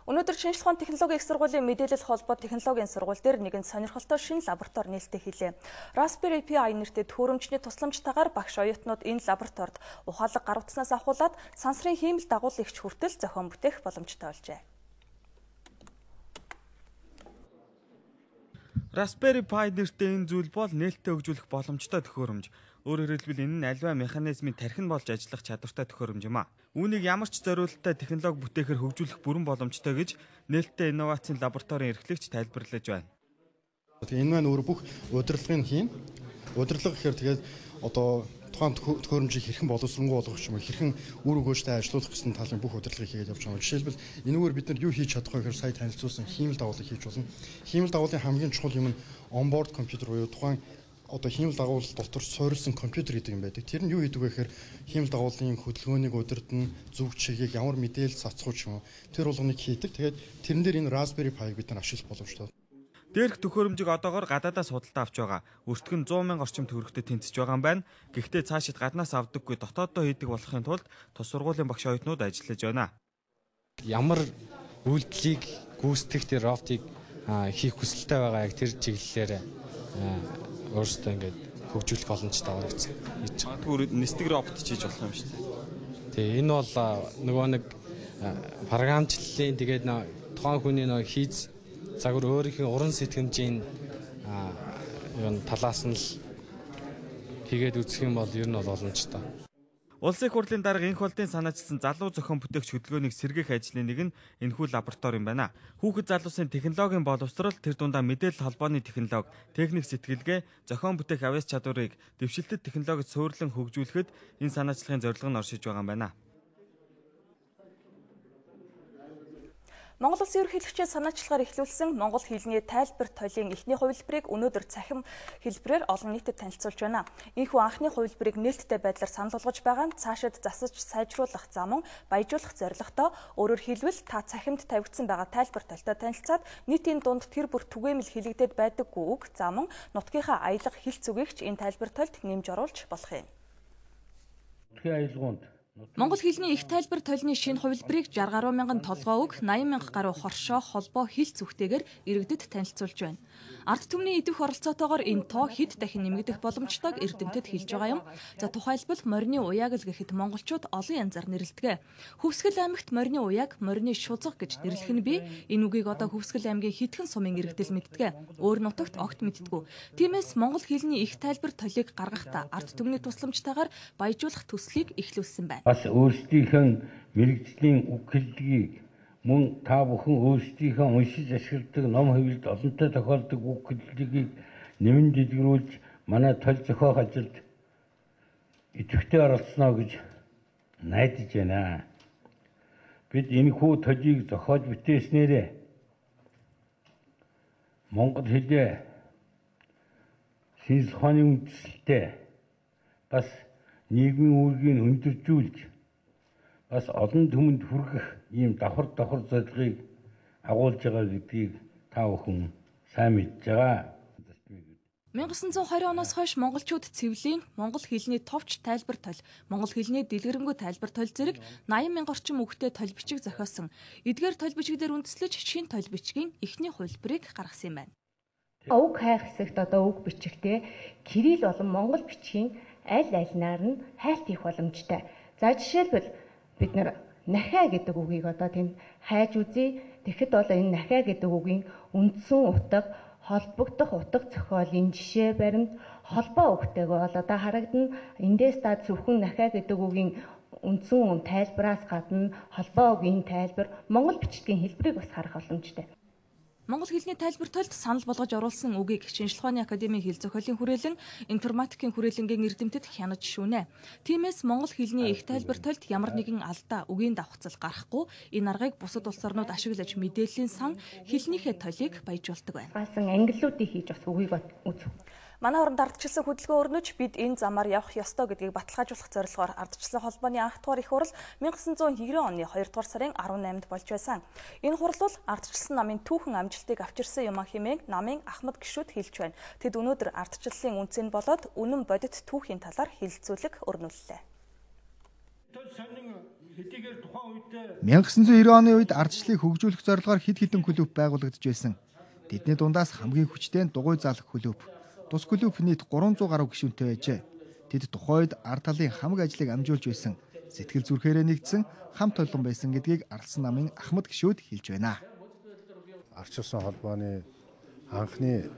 Өнөөдөр шинжлэх ухааны технологийн их сургуулийн мэдээлэл холбоо технологийн сургууль дээр нэгэн сонирхолтой шинэ лаборатори нээлттэй хийлээ. Raspberry Pi нэртэй төхөөрөмжний тусламжтайгаар багш оюутнууд энэ лабораторид ухаалаг гар утаснаас ахуулаад сансрын хиймэл дагуулгч хүртэл зохион бүтээх боломжтой болжээ. Raspberry Pi нэртэй энэ зүйл бол нээлттэй хөгжүүлэх боломжтой төхөөрөмж. Өөрөөр хэлбэл энэ нь аливаа механизмын тархин болж ажиллах чадвартай төхөөрөмж юм а. Үүнийг ямар ч зориулалттай технологи бүтээхээр хөгжүүлэх бүрэн боломжтой гэж нээлттэй инновацийн лабораторийн эрхлэгч тайлбарлаж байна. Энэ маань өөр бүх удирдлагыг хийн. Удирдлага гэхээр тэгээд одоо тухайн төхөөрөмжийг хэрхэн боловсронгуй болгох юм, хэрхэн үр өгөөжтэй ажилуулах гэсэн талын бүх удирдлагыг хийгээд явж байгаа. Жишээлбэл энэгээр бид нар юу хийж чадах вэ гэхээр сая танилцуулсан хиймэл дагуулыг хийж болно. Хиймэл дагуулын хамгийн чухал юм нь онборд компьютер буюу тухайн одоо хиймэл дагуул дотор суурилсан компьютер гэдэг юм байдаг. Тэр нь юу хийдэг вэ гэхээр хиймэл дагуулын хөдөлгөөнийг удирдна, зөв чигийг ямар мэдээлэл цацгууч юм. Тэр болгоныг хийдэг. Тэгээд тэрэн дээр энэ Raspberry Pi-г бид нар ашиглах боломжтой. Дээрх төхөөрөмжийг одоогоор гадаадаас худалдаа авч байгаа. Өртгөн 100 мянган орчим төгрөгтэй тэнцэж байгаа юм байна. Гэхдээ цаашид гаднаас авдаггүй дотооддоо хийдэг болохын тулд тус сургуулийн багш оюутнууд ажиллаж байна. Ямар үйлдэлийг гүйцэтгэх тэр роботыг хийх хүсэлтэй байгаа яг тэр чиглэлээр өөрсдөө ингээд хөгжүүлэх боломжтой байгаа гэсэн. Тэгвэл нисдэг робот хийж болох юм шүү дээ. Тэгээ энэ бол нөгөө нэг програмчлалын тэгээд тухайн хүний нөгөө хийц загвар өөрийнхөө уран сэтгэмжийн талаас нь л хийгээд үзэх юм бол ер нь бол боломжтой. Улсын их хурлын дарга энх болдын санаачилсан залуу зохион бүтээгч хөдөлгөөнийг сэргээх ажлын нэг нь энэхүү лаборатори юм байна. Хүүхэд залуусын технологийн боловсрол тэр дундаа мэдээлэл холбооны технологи, техник сэтгэлгээ, зохион бүтээх авяас чадварыг дэвшилтэд технологид суурилан хөгжүүлэхэд энэ санаачлагын зорилго нь оршиж байгаа юм байна. Монгол Улсын ерөнхийлөгчийн санаачлагаар эхлүүлсэн Монгол хэлний тайлбар тойлын эхний хувилбарыг өнөөдөр цахим хэлбэрээр олон нийтэд танилцуулж байна. Энэхүү анхны хувилбарыг нээлттэй байдлаар санал болгож байгаа нь цаашид засаж сайжруулах зам баяжуулах зорилготой. Өөрөөр хэлбэл та цахимд тавигдсан байгаа тайлбар тойлтой танилцаад нийтийн дунд тэр бүр түгээмэл хэлэгдээд байдаггүй үг зам нутгийнхаа аялга хэл зүгээгч энэ тайлбар тойлд нэмж оруулж болох юм. Нутгийн аялгаунд Монгол хэлний их тайлбар тойлны шинэ хувилбарыг 60 гаруй мянган толгой үг, 80 мянга гаруй хоршоо, холбоо хэл зүгтэйгээр иргэдэд танилцуулж байна. Ард түмний идэх оролцоотойгоор энэ тоо хэд дахин нэмэгдэх боломжтойг эрдэмтэд хэлж байгаа юм. За тухайлбал морины уяаг л гэхэд монголчууд олон янзаар нэрлэдэг. Хөвсгөл аймагт морины уяаг, морины шузаг гэж нэрлэх нь би энэ үгийг одоо Хөвсгөл аймгийн хитгэн сумын иргэдэл мэддэг. Өөр нутагт огт мэддэггүй. Тиймээс монгол хэлний их тайлбар тойлыг гаргахдаа ард түмний тусламжтайгаар баяжуулах төслийг эхлүүлсэн байна. Бас өөрсдийнхөө мэрэгжлийн үг хэллэгийг мөн та бүхэн өөрсдийнхөө уншиж ашигладаг ном хэвлэлд олонтой тохиолдог үг хэллэгийг нэмэн дэлгэрүүлж манай тойл зохиох ажилд идэвхтэй оролцсноо гэж найдаж байна. Бид энэхүү тойлыг зохиож бүтээснээрээ монгол хэлээ шинжлэх ухааны үндэслэлтэй бас нийгмийн үүргийг өндөржүүлж бас олон түмэнд хүргэх ийм давхар зорилгыг агуулж байгаа гэдгийг та бүхэн сайн мэдж байгаа. 1920 оноос хойш монголчууд цэвлийн монгол хэлний товч тайлбар тойл, монгол хэлний дэлгэрэнгүй тайлбар тойл зэрэг 80 мянга орчим үгтэй тойл бичиг зохиосон. Эдгээр тойл бичигдэр үндэслэж шинэ тойл бичгийн эхний хувилбарыг гаргасан юм байна. Уг хайр хэсэгт одоо үг бичигтээ кирилл болон монгол бичгийн аль альнаар нь хайлт хийх боломжтой. За жишээлбэл бид нар нахиа гэдэг үгийг одоо тэнд хайж үзье. Тэгэхэд бол энэ нахиа гэдэг үгийн үндсэн утга холбогдох утга зохиолын жишээ баримт холбоо үгтэйг бол одоо харагдана. Эндээс та зөвхөн нахиа гэдэг үгийн үндсэн тайлбараас гадна холбоо үгийн тайлбар монгол бичгийн хэлбэрийг бас харах боломжтой. Монгол хэлний тайлбар тойлд санал болгож оруулсан үгийг Шинжлэх ухааны академийн хэл зохиолын хүрээлэн, информатикийн хүрээлэнгийн эрдэмтэд хянаж шүүнэ. Тиймээс монгол хэлний их тайлбар тойлд ямар нэгэн алдаа, үгийн давхцал гарахгүй энэ аргыг бусад улс орнууд ашиглаж мэдээллийн сан хэлнийхээ тойлыг баяжуулдаг байна. Гасан ангиллуудыг хийж бас үгийг үзв. Манай оронд ардчилсан хөдөлгөөн өрнөж бид энэ замаар явах ёстой гэдгийг баталгаажуулах зорилгоор ардчилсан холбооны анх дугаар их хурал 1990 оны 2 дугаар сарын 18-нд болж байсан. Энэ хурал бол ардчилсан намын түүхэн амжилтыг авчирсан юм хэмээн намын Ахмад гишүүд хэлж байна. Тэд өнөөдөр ардчилсан үнцэн болоод үнэн бодит түүхийн талаар хэлэлцүүлэг өрнүүллээ. 1990 оны үед ардчлалыг хөгжүүлэх зорилгоор хэд хэдэн клуб байгуулагдж байсан. Тэдний дундаас хамгийн хүчтэй нь дугуй заалах клуб. Тус клуб нийт 300 гаруй гишүүнтэй байжээ. Тэд тухайд ард талын хамаг ажлыг амжуулж байсан. Сэтгэл зүрхээрээ нэгдсэн хамт олон байсан гэдгийг Арлсан намын Ахмад гишүүд хэлж байна. Ардчилсан холбооны анхны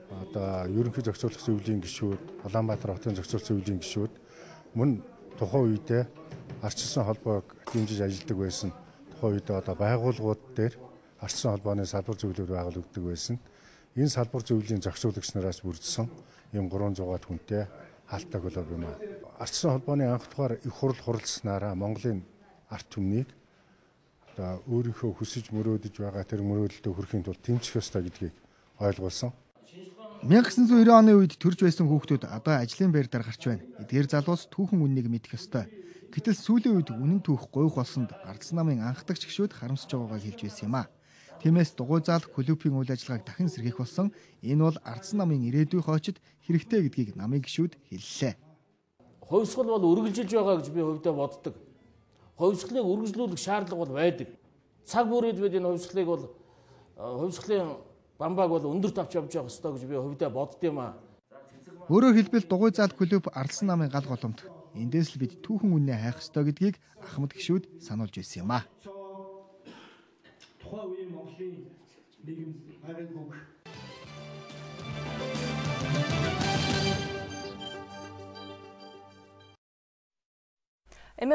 одоо ерөнхий зохицуулах зөвлөлийн гишүүд, Улаанбаатар хотын зохицуулах зөвлөлийн гишүүд мөн тухайн үедээ арч ирсэн холбоог дэмжиж ажилладаг байсан. Тухайн үедээ одоо байгууллагууд дээр арч ирсэн холбооны салбар зөвлөлөөр байгуулагддаг байсан. Энэ салбар зөвлөлийн зохицуулагч нараас бүрдсэн ийм 300-аад хүнтэй хаалттай клуб юм аа. Арч ирсэн холбооны анх дахь их хурл хурласнараа Монголын арт түмнийг одоо өөрийнхөө хүсэж мөрөөдөж байгаа тэр мөрөөдөлтөд хүрэхийн тулд тэмцэх ёстой гэдгийг ойлгуулсан. 1990 оны үед төрж байсан хүүхдүүд одоо ажлын байр дээр гарч байна. Эдгээр залуус түүхэн үннийг мэдэх ёстой. Гэтэл сүүлийн үед үнэн түүх гуйх болсонд Ардсан намын анхдагч гишүүд харамсаж байгаагаа хэлж байсан юм аа. Тиймээс дугуйзаал клубын үйл ажиллагааг дахин сэргээх болсон. Энэ бол Ардсан намын ирээдүйн хоочид хэрэгтэй гэдгийг намын гишүүд хэллээ. Хувьсгал бол үргэлжилж байгаа гэж би хувьдаа боддог. Хувьсгалыг үргэлжлүүлэх шаардлага бол байдаг. Цаг бүрээд бид энэ хувьсгалын бамбааг бол өндөрт авч явж явах ёстой гэж би хувьдаа бодд юм аа. Өөрөөр хэлбэл дугуйзаал клуб Ардсан намын гал голомт. Эндээс л бид түүхэн үнэ хайх ёстой гэдгийг Ахмад гишүүд сануулж байсан юм аа. Тухайн үеийн Монголын нийгэм хайрын бүх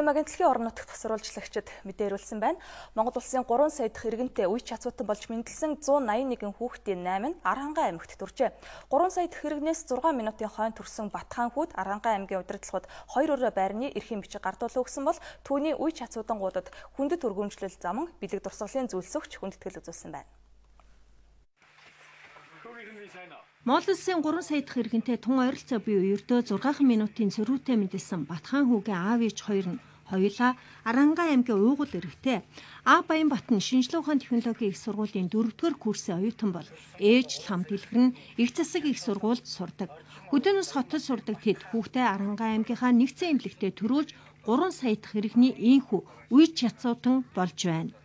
агентлагийн орон нутгт тасруулжлагчид мэдээлүүлсэн байна. Монгол улсын 3 сая дахь иргэнтэй үе чацуутан болж мэндэлсэн 181 хүүхдийн 8 нь Арангаан аймагт төржээ. 3 сая дахь иргэнээс 6 минутын хойно төрсэн Батхан хүүд Арангаан аймгийн удирдлагад 2 өрөө байрны эрхийн бичиг гардуулан өгсөн бол түүний үе чацуутангуудад хүндэт өргөмжлөл зам, бэлэг дурсгалын зүйлсөгч хүндэтгэл үзүүлсэн байна. Монгол улсын 3 сая дахь иргэнтэй тун ойролцоо буй ердөө 6 минутын зөрүүтэй мэдэлсэн Батхан хүүгийн аав ээж хоёр нь хоёулаа Арангаан аймгийн уугуул иргэтэй. Аав Баянбат нь шинжилгээ ухааны технологийн их сургуулийн 4-р курсын оюутан бол ээж Лам Дэлгэр нь их засаг их сургуульд сурдаг. Хөдөөнөөс хотод сурдаг тэд хүүхдээ Арангаан аймгийнхаа нэгдсэн эмнэлэгтээ төрүүлж 3 сая дахь иргэний ийхүү үе чацуутан болж байна.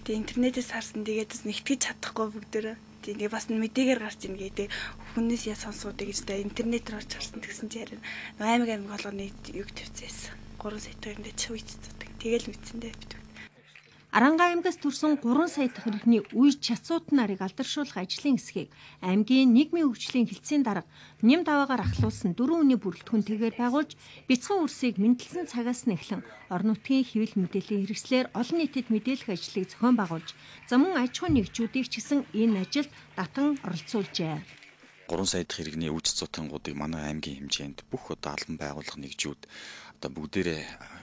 Интернетээс харсан тэгээд нэгтгэж чадахгүй бүгдөө тэгээ бас мэдээгээр гарч ийн гэдэг хүнээс яа сонсоод гэж та интернетээр орж харсан гэсэн чинь аймаг болгоны юг төвцөөс 3 сая төгрөнд чивэцдэг. Тэгэл мэдсэндээ бид. Арангаан аймгаас төрсэн 3 сая дахь иргэний үе чацуут нарыг алдаршуулах ажлын хэсгийг аймгийн нийгмийн хөгжлийн хэлтсийн дарга нэм даваагаар ахлуулсан 4 өдрийн бүрэлдэхүүнтэйгээр байгуулж бяцхан үрсийг мэндэлсэн цагаас нэхлэн орон нутгийн хэвлэл мэдээллийн хэрэгслэр олон нийтэд мэдээлэх ажлыг зохион байгуулж замун аж ахуйн нэгжүүдийг ч гэсэн энэ ажилд татан оролцуулжээ. 3 сая дахь иргэний үе чацуутангуудыг манай аймгийн хэмжээнд бүх одоо албан байгууллага нэгжүүд одоо бүгдээрээ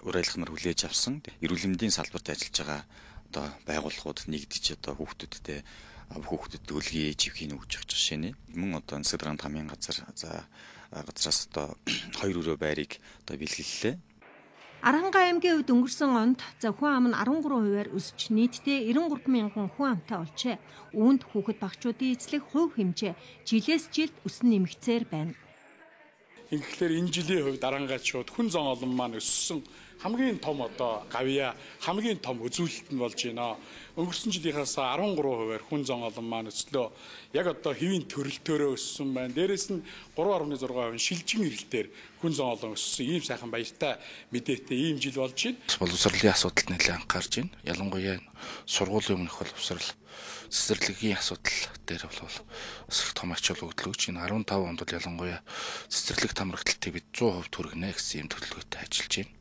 ур айлхнаар хүлээж авсан. Эрүүл мэндийн салбарт ажиллаж байгаа одоо байгууллагууд нэгдэж одоо хүүхдэд төлгий живхийн өгч явах жишээ нь. Мөн одоо Нисэх даргаанд хамгийн газраас одоо 2 өрөө байрыг одоо бэлгэллээ. Арангаан аймгийн хувьд өнгөрсөн онд хүн ам нь 13%-аар өсч нийтдээ 93 мянган хүн амтай болжээ. Үүнд хүүхэд багчуудын эзлэх хувь хэмжээ жилээс жилд өснө нэмэгцээр байна. Тэгэхээр энэ жилийн хувьд Арангаачууд хүн зан олон маань өссөн хамгийн том одоо гавья хамгийн том үзүүлэлт нь болж байна. Өнгөрсөн жилийнхээс 13%-аар хүн зан олон маань өслөө. Яг одоо хэвийн төрөлтөөрөө өссөн байна. Дээрээс нь 3.6% шилжин ирэлтээр хүн зан олон өссөн. Ийм сайхан баяртай мэдээтэй ийм жил болж байна. Боловсролын асуудалд нэлээд анхаарч байна. Ялангуяа сургуулийн өмнөх боловсрол цэцэрлэгийн асуудал дээр бол их том ач холбогдол өгч байна. 15 онд бол ялангуяа цэцэрлэг тамрагталтыг бид 100% түргэнэ гэсэн юм төлөвлөгөөтэй ажиллаж байна.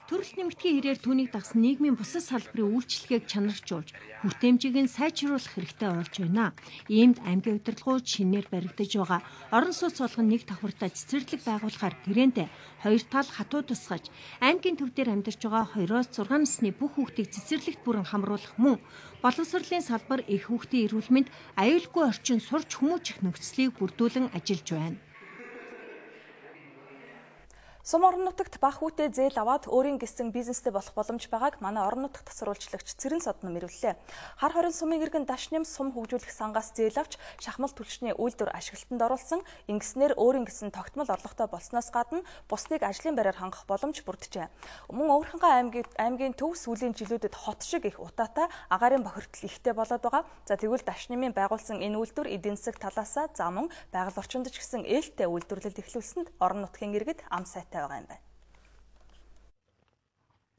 Төрөлт нэмэгдгийн хэрээр түүнийг дагсан нийгмийн бусад салбарын үйлчлэгийг чанаржуулж хүртээмжийг нь сайжруулах хэрэгтэй болж байна. Иймд аймгийн удирдлагууд шинээр баригдаж байгаа. Орон сууц болгон нэг давхартаа цэцэрлэг байгуулахаар гэрээндээ хоёр тал хатуу тусгаж аймгийн төв дээр амьдарч байгаа 2-6 насны бүх хүүхдийг цэцэрлэгт бүрэн хамруулах мөн боловсролын салбар их хүүхдийн эрүүл мэнд аюулгүй орчин сурч хүмүүжих нөхцөлийг бүрдүүлэн ажиллаж байна. Сум орон нутагт бага хүүтэй зээл аваад өөрийн гэсэн бизнестэй болох боломж байгааг манай орон нутагт тасруулжлагч Цэрэн Содно мэрвэллээ. Хар хорин сумын иргэн Дашням сум хөгжүүлэх сангаас зээл авч шахмал түлшний үйлдвэр ашиглалтанд оруулсан. Ингэснээр өөрийн гэсэн тогтмол орлоготой болсноос гадна бусдыг ажлын байраар хангах боломж бүрджээ. Мөн Өвөрхангай аймгийн төв сүүлийн жилүүдэд хот шиг их утаатай агаарын бохирдол ихтэй болоод байгаа. За тэгвэл Дашнямын байгуулсан энэ үйлдвэр эдийн засаг талаасаа замун байгаль орчинд ч гэсэн ээлтэй үйлдвэрлэлд эхлүүлсэнд орон нутгийн иргэд ам сайтай байгаа юм байна.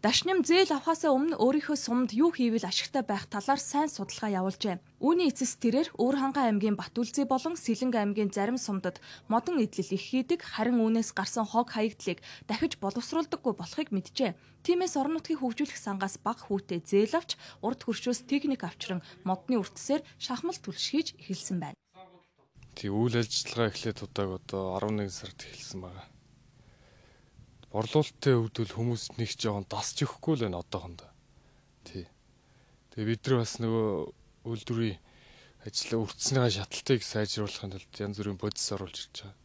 Дашням зээл авахаасаа өмнө өөрийнхөө сумд юу хийвэл ашигтай байх талаар сайн судалгаа явуулжээ. Үүний эцэс тэрээр Өвөрхангай аймгийн Батүлзий болон Сэлэнг аймгийн зарим сумдад модон идэл их хийдэг, харин үүнээс гарсан хог хаягдлыг дахиж боловсруулдаггүй болохыг мэджээ. Тиймээс орон нутгийг хөгжүүлэх сангаас бага хүүтэй зээл авч урд хөршөөс техник авчран модны үртсээр шахмал түлшгийж эхэлсэн байна. Тий үйл ажиллагаа эхлээд одоо 11 сард эхэлсэн байна. Борлуулалтын өвдөл хүмүүс нэг ч жоохон дасч өгөхгүй л байна одоохондоо. Тий. Тэгээ бид нар бас нөгөө үйлдвэрийн ажлаа үрдснийхаа шатлалтыг сайжруулахын тулд янз бүрийн бодис оруулж ирж байгаа.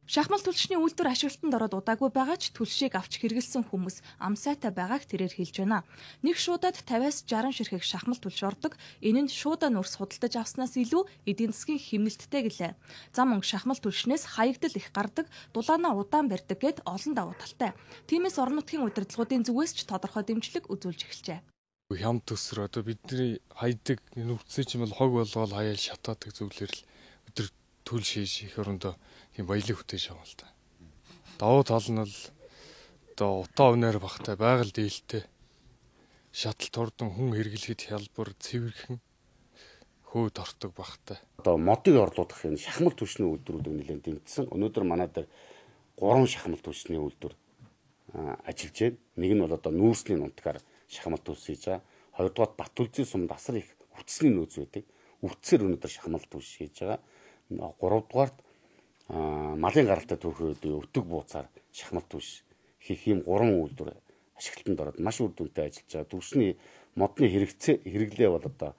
Шахмал түлшний үйлдвэр ашиглалтанд ороод удаагүй байгаа ч түлшийг авч хэрэгэлсэн хүмүүс ам сайтай байгааг тэрээр хэлж байна. Нэг шуудад 50-аас 60 ширхэг шахмал түлш ордог. Энэ нь шуудаа нүүрс худалдаж авснаас илүү эдийн засгийн хэмнэлттэй гэлээ. Зам өнгө шахмал түлшнээс хаягдал их гардаг, дулаанаа удаан барьдаг гэд олон давуу талтай. Тиймээс орон нутгийн удирдлагуудын зүгээс ч тодорхой дэмжлэг үзүүлж эхэлжээ. Хям төсөр одоо бидний хайдаг нүрцээ ч юм бол хог болгоол хаяал шатаадаг зүйлэр л өдөр түлш хийж их орондоо тийм баялаг хүтээж байгаа л та. Давуу тал нь бол одоо утаа өнөр багтай байгаль дээлтэй шатал турдан хүн хэрэглэхэд хялбар цэвэрхэн хөөд ортог багтай. Одоо модыг орлуулах энэ шахмал түвшний үйлдвэрүүд нэлээд дэмжсэн. Өнөөдөр манай дээр 3 шахмал түвшний үйлдвэр ажиллаж байна. Нэг нь бол одоо нүүрсний нунтгаар шахмал түвш хийж байгаа. Хоёрдугаар Батүлзий сумд асар их үтсний нөөц байдаг. Үтсээр өнөөдөр шахмал түвш хийж байгаа. Гуравдугаарт малын гаралтай түүхүүд өтөг бууцаар шахмал түвш хийх юм 3 үйлдвэр ашиглалтанд ороод маш үр дүнтэй ажиллаж байгаа. Түвшний модны хэрэглээ бол одоо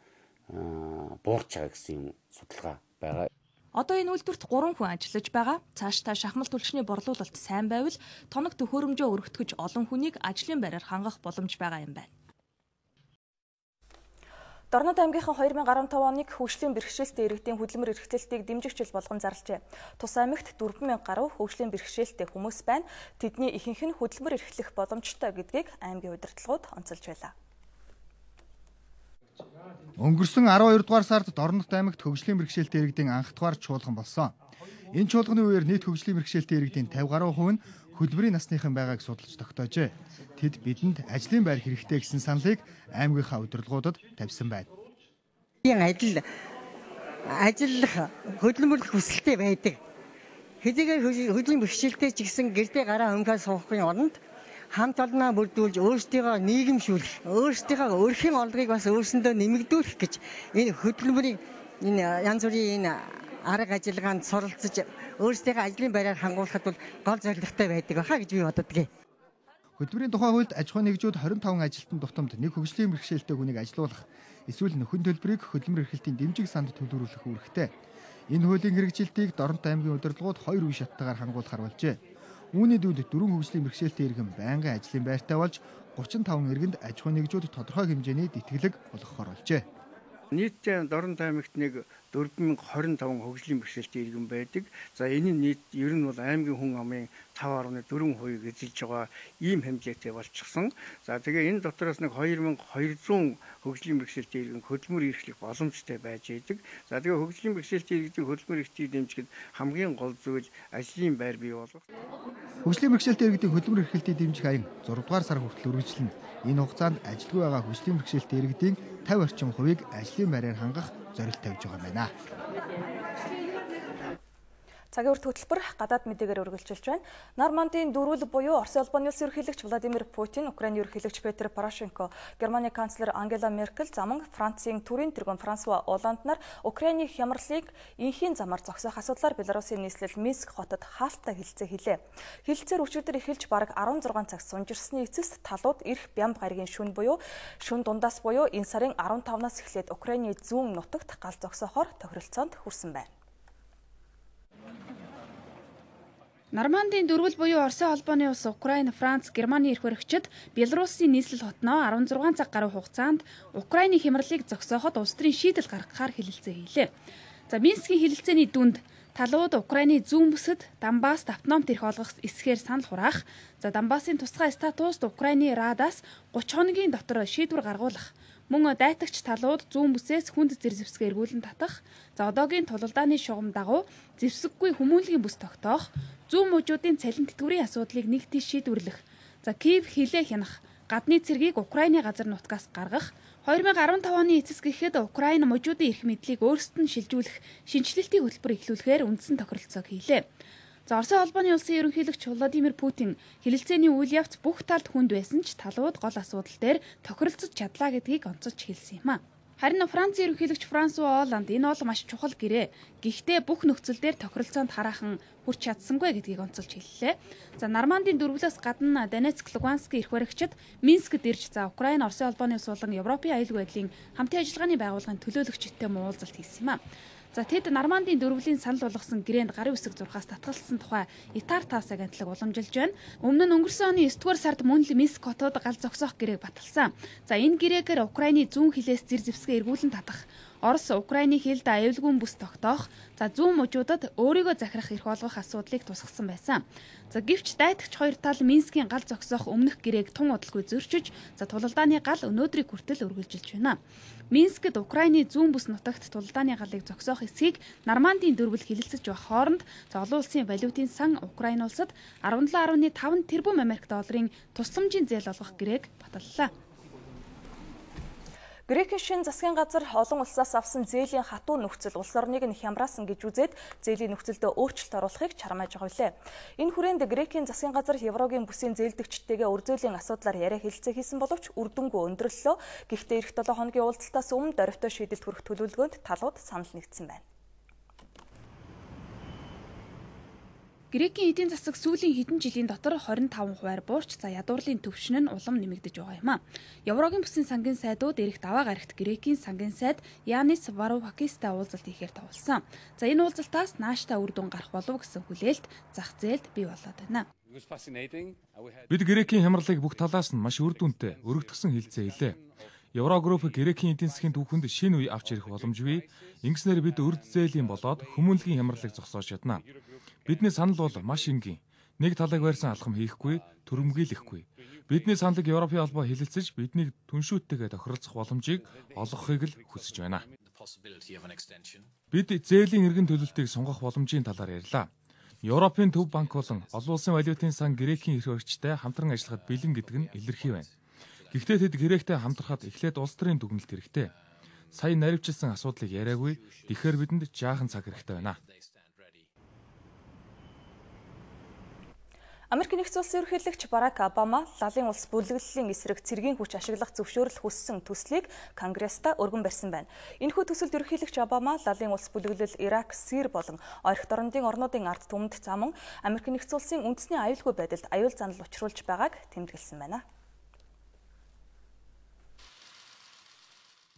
буурч байгаа гэсэн юм судалгаа байгаа. Одоо энэ үйлдвэрт 3 хүн ажиллаж байгаа. Цаашдаа шахмал түлшний борлуулалт сайн байвал тоног төхөөрөмжөө өргөтгөж олон хүнийг ажлын байраар хангах боломж байгаа юм байна. Дорнод аймгийнхан 2015 оныг хөгжлийн бэрхшээлтэй иргэдийн хөдөлмөр эрхлэлтийг дэмжих жил болгон зарлжээ. Тус аймагт 4000 гаруй хөгжлийн бэрхшээлтэй хүмүүс байна. Тэдний ихэнх нь хөдөлмөр эрхлэх боломжтой гэдгийг аймгийн удирдлагууд онцолж байлаа. Өнгөрсөн 12 дугаар сард Дорнод аймагт хөгжлийн бэрхшээлтэй иргэдийн анх дугаар чуулган болсон. Энэ чуулганы үеэр нийт хөгжлийн бэрхшээлтэй иргэдийн 50 гаруй хувь нь хөдөлмөрийн насныхан байгааг судалж тогтоожээ. Тэд бидэнд ажлын байр хэрэгтэй гэсэн саналыг аймгийнхаа удирдлагуудад тавьсан байна. Ажиллах хөдөлмөрлөх хүсэлтэй байдаг. Хэдийгээр хөдөлмөрийн бэрхшээлтэй ч гэсэн гэрдээ гараа өмгөө суухын оронд хамт олноо бүрдүүлж өөрсдийгөө нийгэмшүүлэх, өөрсдийнхөө өрхийн орлогыг бас өөрсөндөө нэмэгдүүлэх гэж энэ хөдөлмөрийн энэ янз бүрийн энэ арга ажиллагаанд суралцж өөрсдийнхөө ажлын байраар хангуулахад бол гол зорилготой байдаг баха гэж би боддог. Хөдөлмөрийн тухай хуульд аж ахуйн нэгжүүд 25 ажилтан тутамд нэг хөгжлийн бэрхшээлтэй хүнийг ажилуулах эсвэл нөхөн төлбөрийг хөдөлмөр эрхлэлтийн дэмжиг санд төлөвлөрөх үүрэгтэй. Энэ хуулийн хэрэгжилтийг Дорнод аймгийн удирдлагууд 2 үе шаттайгаар хангуулахар болжээ. Үүний дүнд 4 хөгжлийн бэрхшээлтэй иргэн байнгын ажлын байртай болж 35 иргэнд аж ахуйн нэгжүүд тодорхой хэмжээний детгэлэг болгохоор болжээ. Нийтдээ Дорнод аймагт нэг 4025 хөгжлийн бэрхшээлтэй иргэн байдаг. За энэ нийт ер нь бол аймгийн хүн амын 5.4% эзэлж байгаа ийм хэмжээтэй болчихсон. За тэгээ энэ дотроос нэг 2200 хөгжлийн бэрхшээлтэй иргэн хөдөлмөр эрхлэх боломжтой байж байдаг. За тэгээ хөгжлийн бэрхшээлтэй иргэдийн хөдөлмөр эрхтгийг дэмжихэд хамгийн гол зүйл ажлын байр бий болгох. Хөгжлийн бэрхшээлтэй иргэдийн хөдөлмөр эрхлэлтийг дэмжих аян 6 дугаар сар хүртэл үргэлжлэнэ. Энэ хугацаанд ажилгүй байгаа хөгжлийн бэрхшээлтэй иргэдийн 50 орчим хувийг ажлын байраар хангах зорилт тавьж байгаа юм байна. Цагийн урт хөтөлбөр гадаад мэдээгээр үргэлжилж байна. Нормандийн дөрвөл буюу Оросын улбаны улсын ерөнхийлөгч Владимир Путин, Украины ерөнхийлөгч Петр Порошенко, Германы канцлер Ангела Меркель, заман Францын төрийн тэргүүн Франсуа Олланд нар Украины хямралыг инхийн замаар зогсоох асуудлаар Белорусын нийслэл Минск хотод хаалттай хэлэлцээ хэлээ. Хэлэлцээр өчигдөр эхэлж бараг 16 цаг сунжирсны эцэст талууд эрх бямб гаригийн шөнө буюу шөнө дундаас буюу энэ сарын 15-наас эхлээд Украины зүүн нутагт гал зогсоохоор тохиролцоонд хүрсэн байна. Нормандийн дөрвөл буюу Оросын холбооны улс Украин, Франц, Германы эрх баригчид Белорусын нийслэл хотноо 16 цаг гаруй хугацаанд Украины хямралыг зогсооход улс төрийн шийдэл гаргахаар хэлэлцээ хийлээ. За Минскийн хэлэлцээний дүнд талууд Украины зүүн бүсэд Донбасс автономт эрх олгох эсэхээр санал хураах, за Донбассын тусгай статуст Украины Радаас 30 хоногийн дотор шийдвэр гаргуулах, мөн дайтагч талууд зүүн бүсээс хүнд зэр зэвсгээ эргүүлэн татах, за одоогийн тулалдааны шугам дагуу зэвсэггүй хүмүүнлэгийн бүс тогтоох, зүүн мужуудын цалин тэтгэврийн асуудлыг нэгтгэж шийдвэрлэх, за Киев хилээ хянах, гадны цэргийг Украины газар нутгаас гаргах, 2015 оны эцэс гэхэд Украин мужуудын эрх мэдлийг өөрсдөд нь шилжүүлэх шинжилэлтийн хөтөлбөр эхлүүлэхээр үндсэн тохиролцоог хийлээ. Оросын холбооны улсын ерөнхийлөгч Владимир Путин хэлэлцээний үйл явц бүх талд хүнд байсан ч талууд гол асуудал дээр тохиролцож чадлаа гэдгийг онцолж хэлсэн юм а. Харин Францын ерөнхийлөгч Франсуа Олланд энэ бол маш чухал гэрээ. Гэхдээ бүх нөхцөл дээр тохиролцоонд хараахан хүрч чадсангүй гэдгийг онцолж хэллээ. За Нормандийн дөрвөлөөс гадна Донецк, Луганск эрх баригчид Минскд ирж Украин Оросын холбооны улс болон Европын аюулгүй байдлын хамтын ажиллагааны байгууллагын төлөөлөгчдтэй уулзалт хийсэн юм а. За тэд Нормандийн дөрвөлийн санал болгосон гэрээнд гарын үсэг зурхаас татгалсан тухай Итар тас агентлаг уламжилж байна. Өмнө нь өнгөрсөн оны 9-р сард мөн л Минск хотод гал зогсоох гэрээг баталсан. За энэ гэрээгээр Украины зүүн хилээс зэр зэвсгээ эргүүлэн татах, Орос Украины хилд аюулгүй бүс тогтоох, за зүүн мужуудад өөрийгөө захирах эрх олгох асуудлыг тусгасан байсан. За гэвч дайдагч хоёр тал Минскийн гал зогсоох өмнөх гэрээг тун удалгүй зөрчиж, за тулалдааны гал өнөөдрийг хүртэл үргэлжилж байна. Минскд Украины зүүн бүс нутагт тулалдааны галыг зогсоох эсхийг Нормандийн дөрвөл хэлэлцэж байх хооронд олон улсын валютын сан Украин улсад 17.5 тэрбум Америк долларын тусламжийн зээл олгох гэрээг баталлаа. Грекийн шин засгийн газар олон улсаас авсан зээлийн хатуу нөхцөл улс орныг нь хямраасан гэж үзээд зээлийн нөхцөлдөө өөрчлөлт оруулахыг чармааж байгаа билээ. Энэ хүрээнд Грекийн засгийн газар Еврогийн бүсийн зээлдэгчдтэйгээ урьдчилан асуудлаар яриа хэлэлцээ хийсэн боловч үр дүнгүй өндөрлөлөө. Гэхдээ эх 7 хоногийн уулзалтаас өмнө дорвитой шийдэлд хүрэх төлөвлөгөөнд талууд санал нэгдсэн байна. Грекийн эдийн засаг сүүлийн хэдэн жилийн дотор 25% буурч, за ядуурлын төвшин нь улам нэмэгдэж байгаа юм а. Еврогийн бүсийн сангийн сайдууд эрэх даваа гарагт Грекийн сангийн сайд Янис Варувакистай уулзалт хийхээр тавуулсан. За энэ уулзалтаас нааштай үр дүн гарах болов гэсэн хүлээлт зах зээлд бий болоод байна. Бид Грекийн хямралыг бүх талаас нь маш үр дүнтэй өргөдгсөн хэлцээ хэлээ. Еврогруп Грекийн эдийн засгийн түүхэнд шинэ үе авч ирэх боломж бий. Ингэснээр бид үрд зээлийн болоод хүмүүнлэгийн хямралыг зогсоож чадна. Бидний санал бол маш энгийн. Нэг талыг барьсан алхам хийхгүй, түрэмгийлэхгүй. Бидний саналыг Европын холбоо хэлэлцэж, биднийг түншүүттэйгээ тохиролцох боломжийг олгохыг л хүсэж байна. Бид зээлийн эргэн төлөлтийг сунгах боломжийн талаар ярьлаа. Европын төв банк болон олон улсын валютын сан Грекийн эрх баригчтай хамтран ажиллахад бэлэн гэдэг нь илэрхий байна. Гэхдээ тэд Гректэй хамтрахад эхлээд улс төрийн дүгнэлт хэрэгтэй. Сая наривчилсан асуудлыг яриаггүй, тэгэхээр бидэнд жаахан цаг хэрэгтэй байна. Америкийн нэгдсэн улсын ерөнхийлөгч Барак Обама лалын улс бүлэглэлийн эсрэг цэргийн хүч ашиглах зөвшөөрөл хүссэн төслийг Конгресста өргөн барьсан байна. Энэхүү төсөлд ерөнхийлөгч Обама лалын улс бүлэглэл Ирак, Сирь болон ойрхон орнуудын орнуудын ард түмэнд замун Америкийн нэгдсэн улсын үндэсний аюулгүй байдалд аюул занал учруулж байгааг тэмдэглэсэн байна.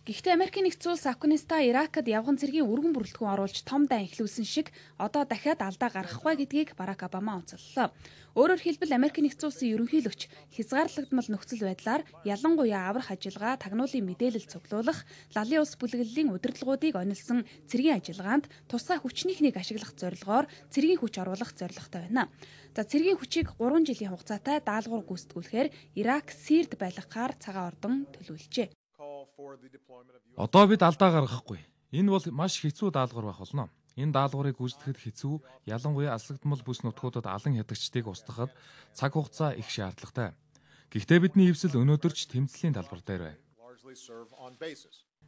Гэхдээ Америкийн нэгдсэн улс Афганистан, Иракад явган цэргийн өргөн бүрэлдэхүүн оруулж том дан эхлүүлсэн шиг одоо дахиад алдаа гаргахгүй гэдгийг Барак Обама онцоллоо. Өөрөөр хэлбэл Америкийн нэгдсэн улсын ерөнхийлөгч хязгаарлагдмал нөхцөл байдлаар ялангуяа аврах ажиллагаа, тагнуулын мэдээлэл цуглуулах, лалын улс бүлэглэлийн удирдлагуудыг онилсон цэргийн ажиллагаанд тусгай хүчнийхнийг ашиглах зорилгоор цэргийн хүч оруулах зорилготой байна. За цэргийн хүчийг 3 жилийн хугацаатай даалгавар гүйцэтгүүлэхээр Ирак, Сирьд байлгахаар цагаан ордон төлөвлөжээ. Одоо бид алдаа гаргахгүй. Энэ бол маш хэцүү даалгавар байх болно. Энэ даалгаврыг гүйцэтгэхэд хэцүү, ялангуяа алслагдмал бүс нутгуудад алан хядагчдыг устгахад цаг хугацаа их шаардлагатай. Гэхдээ бидний хөвсөл өнөөдөр ч тэмцлийн талбар дээр байна.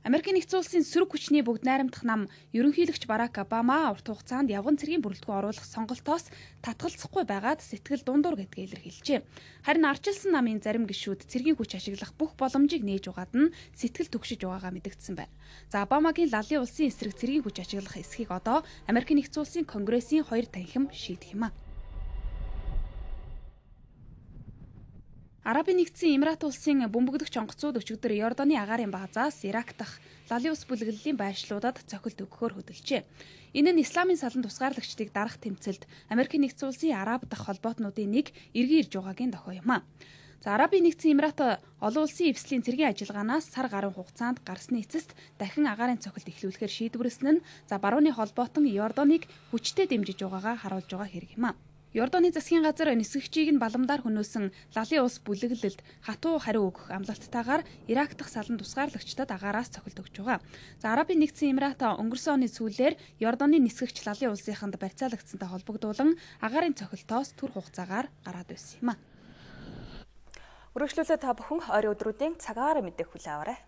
Америкийн нэгдсэн улсын сөрөг хүчний бүгд найрамдах нам ерөнхийлөгч Барак Обама урт хугацаанд явган цэргийн бүрэлдэхүүн оруулах сонголтоос татгалзахгүй байгаад сэтгэл дундуур гэдгээ илэрхийлжээ. Харин ардчилсан намын зарим гишүүд цэргийн хүч ашиглах бүх боломжийг нээж угаад нь сэтгэл түгшиж байгаагаа мэдгдсэн байна. За Обамагийн лалын улсын эсрэг цэргийн хүч ашиглах эсхийг одоо Америкийн нэгдсэн улсын Конгрессийн 2 танхим шийдэх юм а. Арабын нэгдсэн Эмират улсын бөмбөгдөгч онгоцууд өчигдөр Йорданы агаарын баазаас Ирак дахь лалын ус бүлэглэлийн байршлуудад цохилт өгөхөөр хөдөлжээ. Энэ нь исламын салан тусгаарлагчдыг дарах тэмцэлд Америкийн нэгдсэн улсын Араб дахь холбоотнуудын нэг эргэн ирж байгаагийн дохой юм а. За Арабын нэгдсэн Эмират олон улсын эвслийн цэргийн ажиллагаанаас сар гаруй хугацаанд гарсны эцэст дахин агаарын цохилт эхлүүлэхээр шийдвэрлсэн нь за барууны холбоотон Йорданыг хүчтэй дэмжиж байгаагаа харуулж байгаа хэрэг юм а. Йорданы засгийн газар нисгэгчийг нь баламдаар хөнөөсөн лалын улс бүлэглэлд хатуу хариу өгөх амлалттайгаар Ирак дахь салан тусгаарлагчдад агаараас цохилт өгч байгаа. За Арабын нэгдсэн Эмират өнгөрсөн оны сүүлээр Йорданы нисгэгч лалын улсынханд барьцаалагдсантай холбогдуулан агаарын цохилтоос түр хугацаагаар гараад байсан юм а. Үргэлжлүүлээ та бүхэн ойрын өдрүүдийн цагаар мэдээг хүлээн аваарай.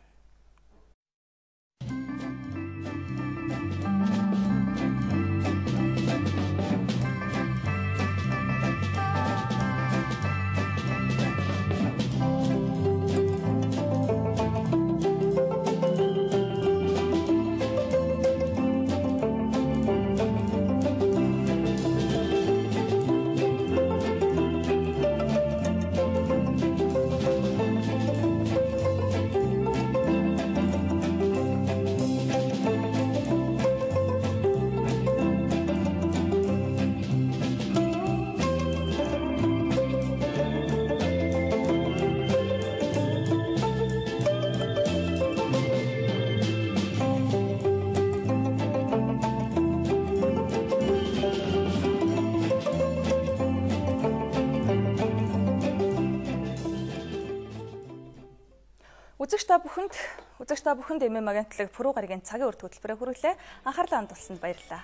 Үзэгч та бүхэнд MM агентлаг Пүрэв гарагийн цагийн урт хөтөлбөрөөр хүргэлээ. Анхаарлаа хандуулсанд баярлалаа.